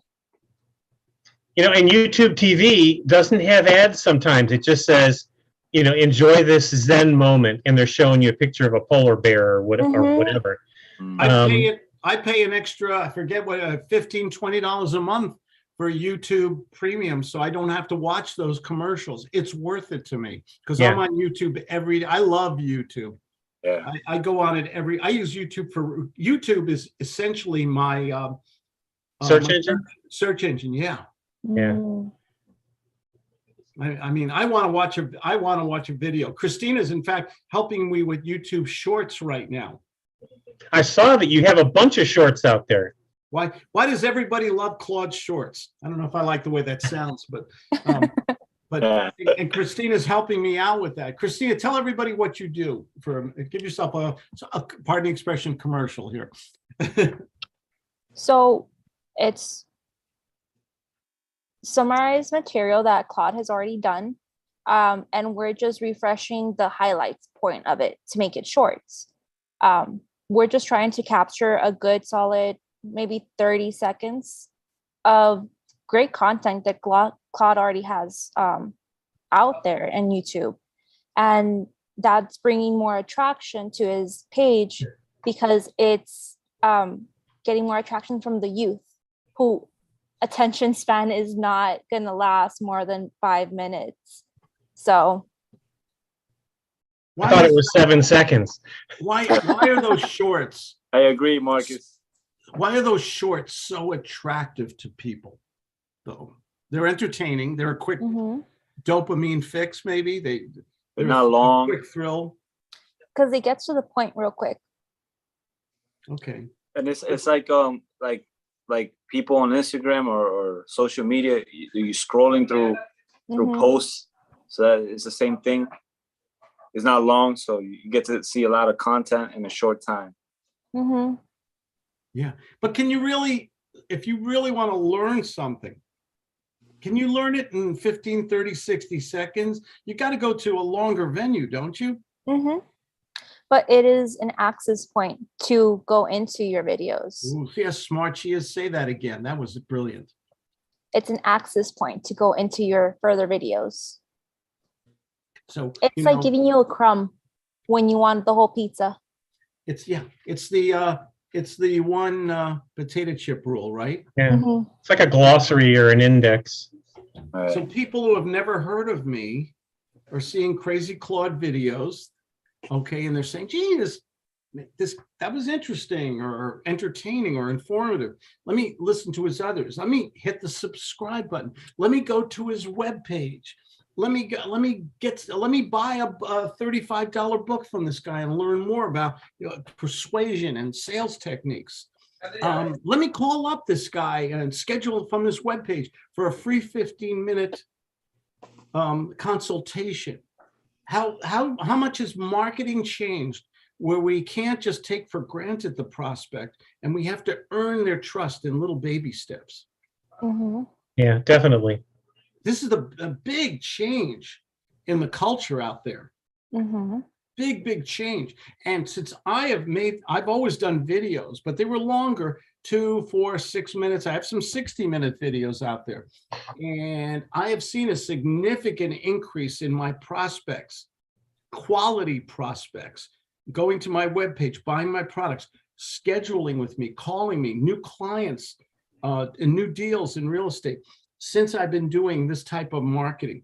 And YouTube TV doesn't have ads sometimes. It just says, enjoy this Zen moment, and they're showing you a picture of a polar bear or whatever. I I pay an extra, I forget what, $15, $20 a month for YouTube Premium, so I don't have to watch those commercials. It's worth it to me because I'm on YouTube every day. I love YouTube. Yeah. I go on it I use YouTube is essentially my Search engine? Search engine, yeah. Yeah. I mean, I want to watch a video. Christina's in fact helping me with YouTube Shorts right now. I saw that you have a bunch of shorts out there. Why does everybody love Claude's shorts? I don't know if I like the way that sounds, but and Christina's helping me out with that. Christina, tell everybody what you do. Give yourself a pardon the expression, commercial here. So it's summarized material that Claude has already done, and we're just refreshing the highlights point of it to make it shorts. We're just trying to capture a good solid maybe 30 seconds of great content that Claude already has out there in YouTube, and that's bringing more attraction to his page because it's getting more attraction from the youth who attention span is not going to last more than 5 minutes. So I thought it was 7 seconds. Why are those shorts? I agree, Marcus. Why are those shorts so attractive to people, though? They're entertaining. They're a quick dopamine fix, maybe. They're not long. Quick thrill. Because they get to the point real quick. Okay. And it's like people on Instagram or social media, you scrolling through posts. So that it's the same thing. It's not long, so you get to see a lot of content in a short time. Yeah, but can you really, if you really want to learn something, can you learn it in 15, 30, 60 seconds? You got to go to a longer venue, don't you? But it is an access point to go into your videos. Ooh, see how smart she is. Say that again. That was brilliant. It's an access point to go into your further videos. So it's like giving you a crumb when you want the whole pizza. It's the one potato chip rule, right? Yeah. It's like a glossary or an index. So people who have never heard of me are seeing Crazy Claude videos, okay, and they're saying, gee, that was interesting or entertaining or informative. Let me listen to his others. Let me hit the subscribe button. Let me go to his webpage. Let me buy a $35 book from this guy and learn more about persuasion and sales techniques. Let me call up this guy and schedule from this webpage for a free 15-minute consultation. How much has marketing changed where we can't just take for granted the prospect and we have to earn their trust in little baby steps? Yeah, definitely. This is a big change in the culture out there. Big change. And since I've always done videos, but they were longer, 2, 4, 6 minutes. I have some 60-minute videos out there. And I have seen a significant increase in my prospects, quality prospects, going to my webpage, buying my products, scheduling with me, calling me, new clients, and new deals in real estate, since I've been doing this type of marketing.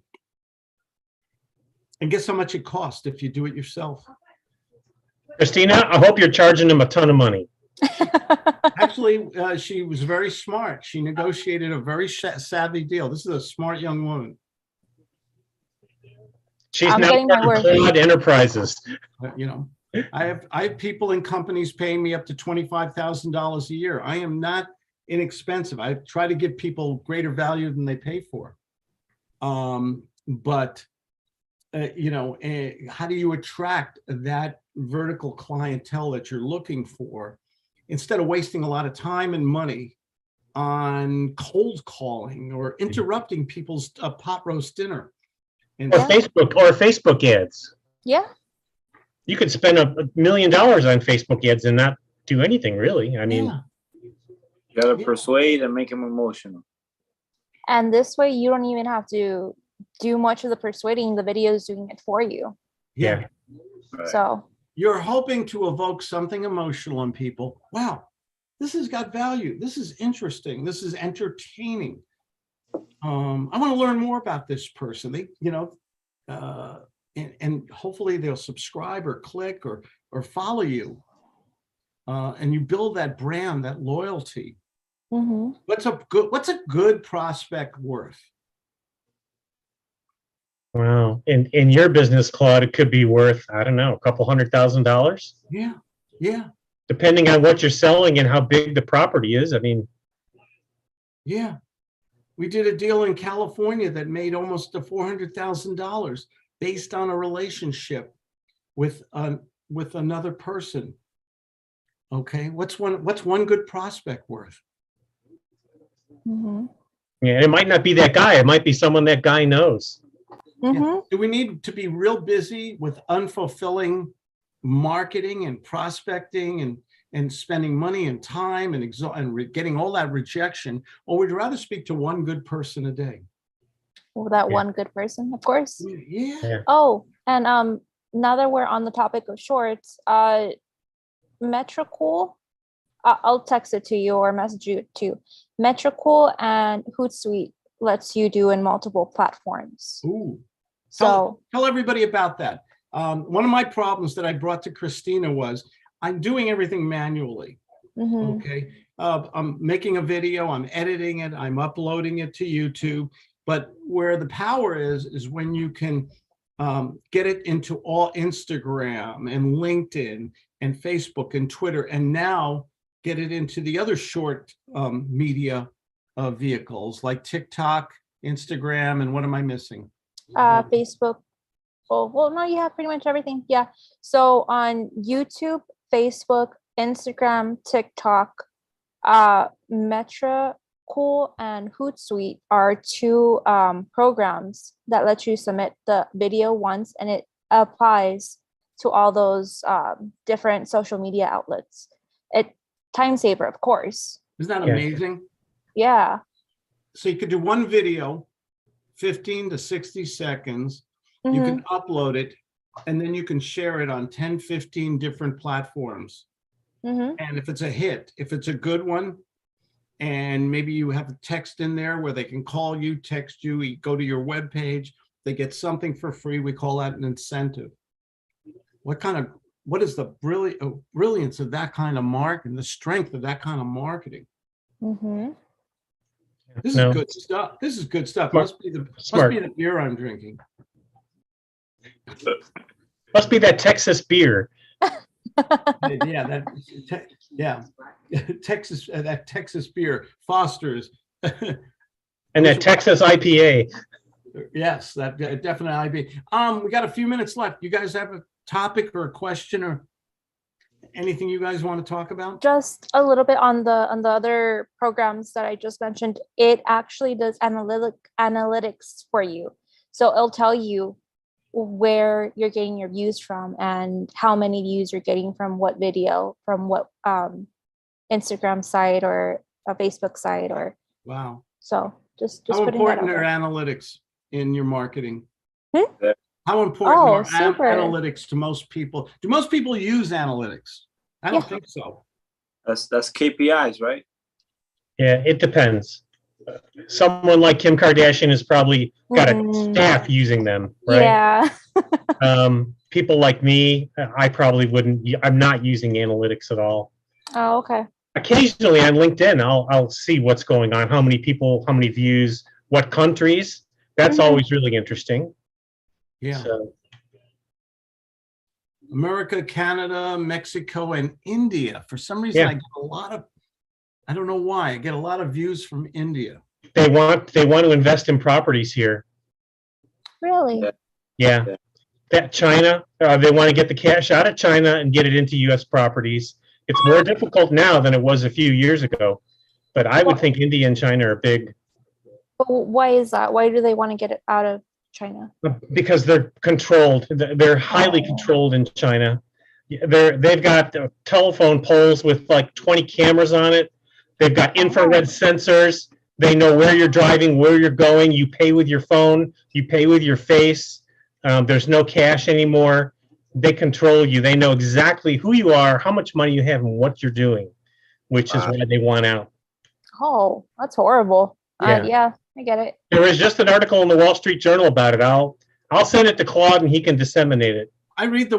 And guess how much it costs if you do it yourself? Christina, I hope you're charging them a ton of money. Actually, she was very smart. She negotiated a very savvy deal. This is a smart young woman. She's now part of Claude Enterprises. I have people in companies paying me up to $25,000 a year. I am not inexpensive. I try to give people greater value than they pay for. But how do you attract that vertical clientele that you're looking for instead of wasting a lot of time and money on cold calling or interrupting people's pot roast dinner? And Facebook ads. Yeah. You could spend $1 million on Facebook ads and not do anything really. I mean, you gotta persuade and make them emotional. And this way you don't even have to do much of the persuading. The video is doing it for you. Yeah. So you're hoping to evoke something emotional in people. Wow. this has got value. This is interesting. This is entertaining. I want to learn more about this person. They, and hopefully they'll subscribe or click or follow you. And you build that brand, that loyalty. Mm-hmm. What's a good prospect worth? Wow. In your business, Claude, it could be worth, I don't know, a couple $100,000. Yeah. Yeah. Depending on what you're selling and how big the property is. I mean, yeah. We did a deal in California that made almost $400,000 based on a relationship with another person. Okay. What's one good prospect worth? Mm-hmm. yeah, it might not be that guy. It might be someone that guy knows. Mm-hmm. Yeah. Do we need to be real busy with unfulfilling marketing and prospecting and spending money and time and getting all that rejection, or would you rather speak to one good person a day? Well, that one good person, of course. Yeah. Oh, and now that we're on the topic of shorts, Metricool, I'll text it to you or message you too. Metricool and Hootsuite lets you do in multiple platforms. Ooh. So tell everybody about that. One of my problems that I brought to Christina was I'm doing everything manually. mm-hmm. Okay. I'm making a video, I'm editing it, I'm uploading it to YouTube. But where the power is when you can get it into all Instagram and LinkedIn and Facebook and Twitter, and now get it into the other short media vehicles like TikTok, Instagram, and what am I missing? Facebook. Well, no, you have pretty much everything. Yeah. So on YouTube, Facebook, Instagram, TikTok, Metricool and Hootsuite are two programs that let you submit the video once, and it applies to all those different social media outlets. It time saver, of course. Isn't that amazing? Yeah. So you could do one video, 15 to 60 seconds. Mm-hmm. You can upload it, and then you can share it on 10, 15 different platforms. Mm-hmm. And if it's a hit, if it's a good one, and maybe you have a text in there where they can call you, text you, go to your webpage, they get something for free. We call that an incentive. What is the brilliance of that kind of marketing, the strength of that kind of marketing? Mm-hmm. This is good stuff. This is good stuff. Must be the beer I'm drinking. Must be that Texas beer. Yeah, that Texas beer, Foster's, and that Texas IPA. Yes, that definitely IPA. We got a few minutes left. You guys have a topic or a question or anything you guys want to talk about? Just a little bit on the other programs that I just mentioned. It actually does analytics for you, so it'll tell you where you're getting your views from and how many views you're getting from what video, from what Instagram site or a Facebook site, or wow. So just how putting important that are analytics in your marketing? Hmm? How important are super. analytics to most people? Do most people use analytics? I don't think so. That's KPIs, right? Yeah, it depends. Someone like Kim Kardashian has probably got a staff using them, right? Yeah. People like me, I probably wouldn't. I'm not using analytics at all. Oh, okay. Occasionally on LinkedIn, I'll see what's going on, how many people, how many views, what countries. That's always really interesting. Yeah. So. America, Canada, Mexico, and India. For some reason, I get a lot of, I don't know why, I get a lot of views from India. They want to invest in properties here. Really? Yeah. That China, they want to get the cash out of China and get it into U.S. properties. It's more difficult now than it was a few years ago. But I would think India and China are big. But why is that? Why do they want to get it out of China? Because they're controlled. They're highly controlled in China. They've got telephone poles with like 20 cameras on it. They've got infrared sensors. They know where you're driving, where you're going. You pay with your phone. You pay with your face. There's no cash anymore. They control you. They know exactly who you are, how much money you have, and what you're doing. which is why they want out. Oh, that's horrible. Yeah. Yeah, I get it. There was just an article in the Wall Street Journal about it. I'll send it to Claude and he can disseminate it. I love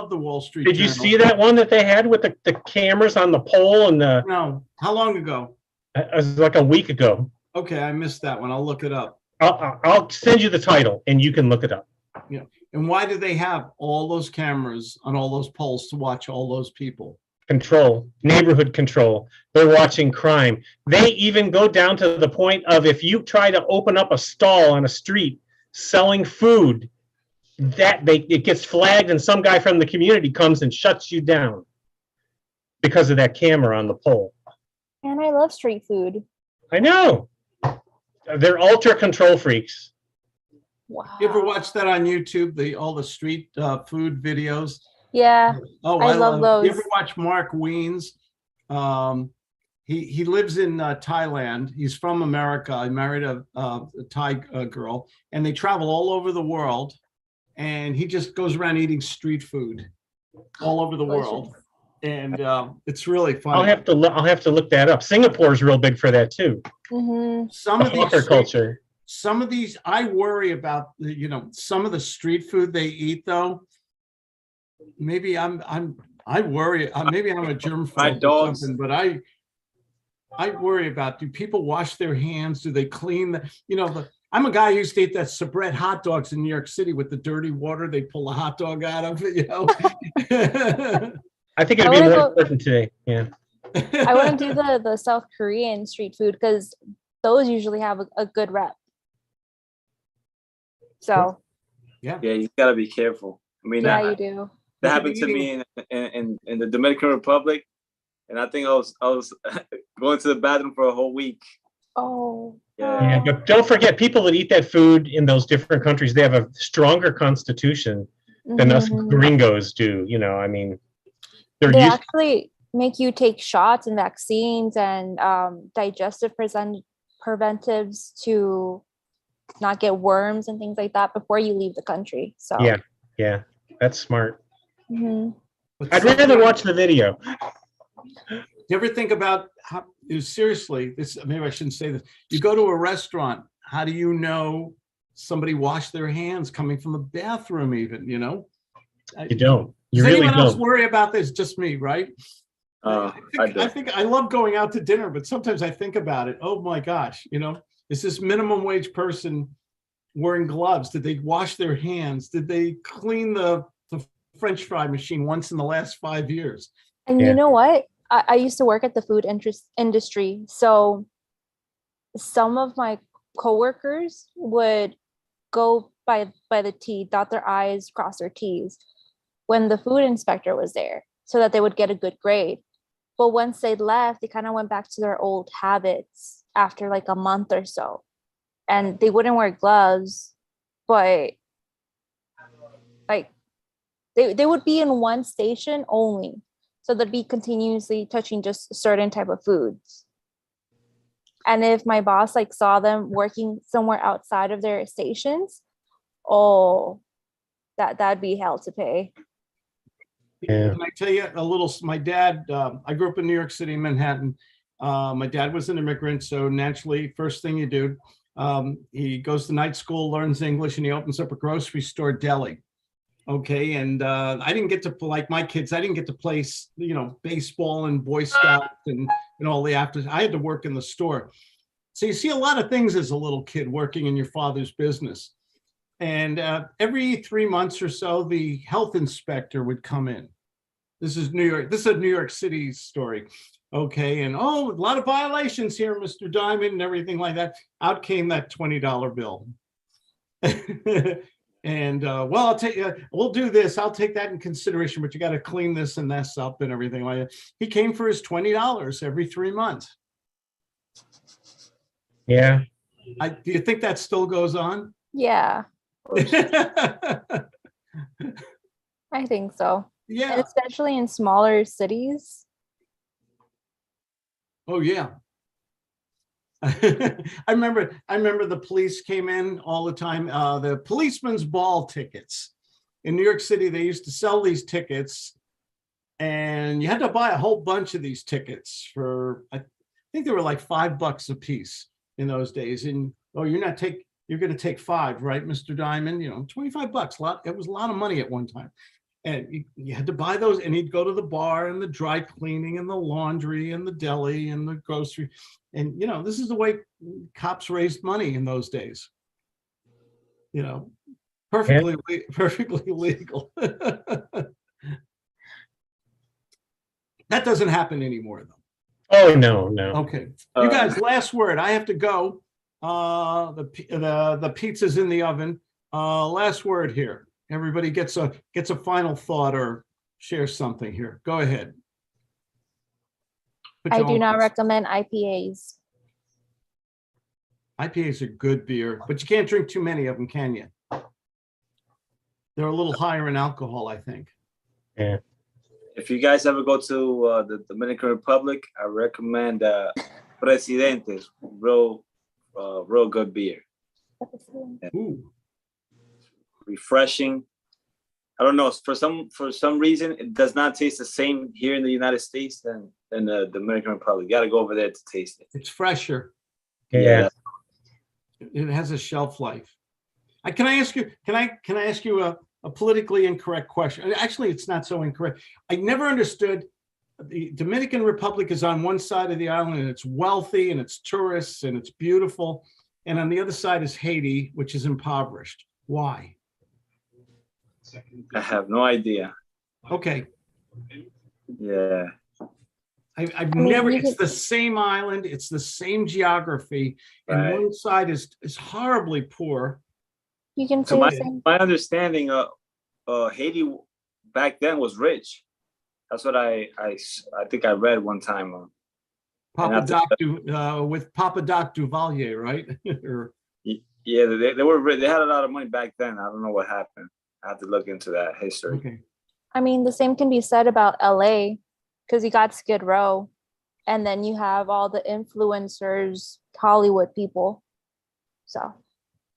the Wall Street Did you Journal. see that one that they had with the cameras on the pole and the? No. How long ago? It was like a week ago. Okay, I missed that one. I'll look it up. I'll send you the title and you can look it up. Yeah. And why do they have all those cameras on all those poles to watch all those people? Control, neighborhood control. They're watching crime. They even go down to the point of if you try to open up a stall on a street selling food, it gets flagged and some guy from the community comes and shuts you down because of that camera on the pole. And I love street food. I know. They're ultra control freaks. Wow. You ever watch that on YouTube? All the street food videos. Yeah. Oh, I love those. You ever watch Mark Wiens? He lives in Thailand. He's from America. He married a Thai girl, and they travel all over the world. And he just goes around eating street food all over the world, and it's really fun. I'll have to look that up. Singapore's real big for that too. Mm-hmm. Some of these culture. Some of these, I worry about. Some of the street food they eat, though. Maybe I worry. Maybe I'm a germ phobe or something, but I worry about. Do people wash their hands? Do they clean the? I'm a guy who used to eat that Sabret hot dogs in New York City with the dirty water. They pull a hot dog out of it. I think it'd be more important today. Yeah. I want to do the South Korean street food because those usually have a good rep. So. Yeah. Yeah, you gotta be careful. I mean, yeah, you do. That happened to me in the Dominican Republic, and I think I was going to the bathroom for a whole week. Oh. Yeah, but don't forget, people that eat that food in those different countries, they have a stronger constitution than us gringos do. I mean, they actually make you take shots and vaccines and digestive preventives to not get worms and things like that before you leave the country. So yeah, that's smart. Mm-hmm. I'd rather watch the video. You ever think about how, seriously, this, maybe I shouldn't say this. You go to a restaurant, how do you know somebody washed their hands coming from the bathroom even, You don't. You Does really anyone else don't. worry about this? Just me, right? I think I love going out to dinner, but sometimes I think about it. Oh my gosh, is this minimum wage person wearing gloves? Did they wash their hands? Did they clean the French fry machine once in the last 5 years? And you know what? I used to work at the food industry. So some of my coworkers would go by the T, dot their I's, cross their T's when the food inspector was there so that they would get a good grade. But once they left, they kind of went back to their old habits after like a month or so. And they wouldn't wear gloves, but like they would be in one station only. So they'd be continuously touching just certain type of foods. And if my boss saw them working somewhere outside of their stations, that'd be hell to pay. Yeah. Can I tell you a little? My dad, I grew up in New York City, Manhattan. My dad was an immigrant, so naturally, first thing you do, he goes to night school, learns English, and he opens up a grocery store deli. Okay, and I didn't get to, like my kids, I didn't get to play, baseball and Boy Scouts and all the after. I had to work in the store. So you see a lot of things as a little kid working in your father's business. And every 3 months or so, the health inspector would come in. This is New York. This is a New York City story. Okay, and a lot of violations here, Mr. Diamond, and everything like that. Out came that $20 bill. And I'll take we'll do this. I'll take that in consideration, but you got to clean this and this up and everything like that. He came for his $20 every 3 months. Yeah. Do you think that still goes on? Yeah. I think so. Yeah. And especially in smaller cities. Oh yeah. I remember the police came in all the time. The policeman's ball tickets in New York City, they used to sell these tickets and you had to buy a whole bunch of these tickets for, I think they were like $5 a piece in those days. And you're going to take 5, right, Mr. Diamond? 25 bucks. It was a lot of money at one time. And you had to buy those, and he'd go to the bar and the dry cleaning and the laundry and the deli and the grocery. And, this is the way cops raised money in those days. Perfectly legal. That doesn't happen anymore, though. Oh, no. Okay. You guys, last word. I have to go. The pizza's in the oven. Last word here. Everybody gets a final thought or share something here. Go ahead. I do not recommend IPAs. IPAs are good beer, but you can't drink too many of them, can you? They're a little higher in alcohol, I think. Yeah. If you guys ever go to the Dominican Republic, I recommend Presidentes, real good beer. Ooh. Refreshing. I don't know. For some reason, it does not taste the same here in the United States than the Dominican Republic. You got to go over there to taste it. It's fresher. Yeah. It has a shelf life. Can I ask you a politically incorrect question? Actually, it's not so incorrect. I never understood. The Dominican Republic is on one side of the island, and it's wealthy, and it's tourists, and it's beautiful. And on the other side is Haiti, which is impoverished. Why? I have no idea. Okay. Yeah. I've never, it's the same island, it's the same geography, and Right. one side is horribly poor. You can say So the same. my understanding Haiti back then was rich. That's what I think I read one time. With Papa Doc Duvalier, right? Yeah, they were rich. They had a lot of money back then. I don't know what happened. I have to look into that history. Okay. I mean, the same can be said about LA, because you got Skid Row, and then you have all the influencers, Hollywood people. So.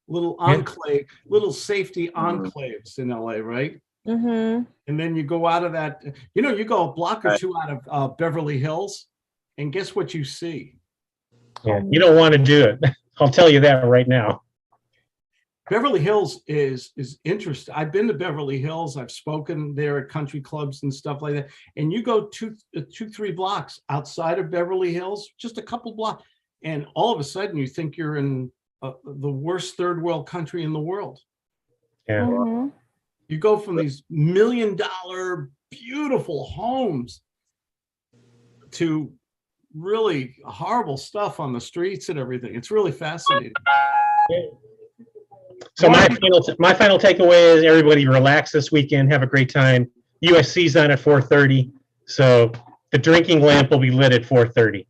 Little enclave, little safety enclaves in LA, right? Mm-hmm. And then you go out of that, you go a block or two out of Beverly Hills, and guess what you see? Yeah, you don't want to do it. I'll tell you that right now. Beverly Hills is interesting. I've been to Beverly Hills. I've spoken there at country clubs and stuff like that. And you go 2-3 blocks outside of Beverly Hills, just a couple blocks, and all of a sudden you think you're in the worst third world country in the world. Yeah. Mm-hmm. You go from these $1 million beautiful homes to really horrible stuff on the streets and everything. It's really fascinating. So my final takeaway is everybody relax this weekend, have a great time. USC's on at 4:30, so the drinking lamp will be lit at 4:30.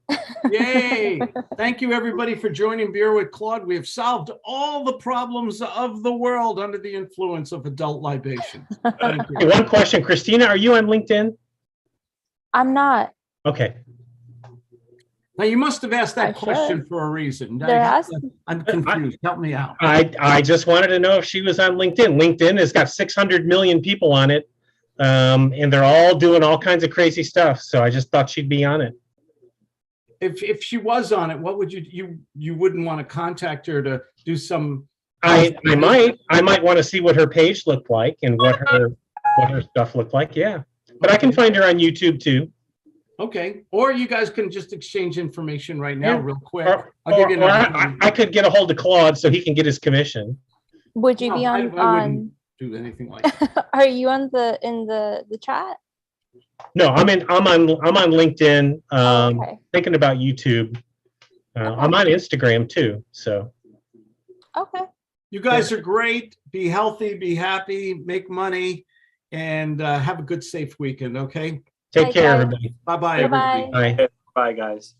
Yay! Thank you, everybody, for joining Beer with Claude. We have solved all the problems of the world under the influence of adult libation. Thank you. Hey, one question, Christina, are you on LinkedIn? I'm not. Okay. Now, you must have asked that I question should. for a reason. They're I'm confused. Help me out. I just wanted to know if she was on LinkedIn. LinkedIn has got 600 million people on it, and they're all doing all kinds of crazy stuff. So I just thought she'd be on it. If she was on it, what would you wouldn't want to contact her to do some? I might want to see what her page looked like and what her stuff looked like. Yeah, but I can find her on YouTube too. Okay, or you guys can just exchange information right now, real quick. I could get a hold of Claude so he can get his commission. Would you be I on? wouldn't do anything like that. Are you on in the chat? No, I'm on LinkedIn. Okay. Thinking about YouTube. I'm on Instagram too. So. Okay. You guys are great. Be healthy, be happy, make money, and have a good, safe weekend. Okay. Take Bye, care, guys. everybody. Bye-bye, Bye-bye. everybody. Bye. Bye, guys.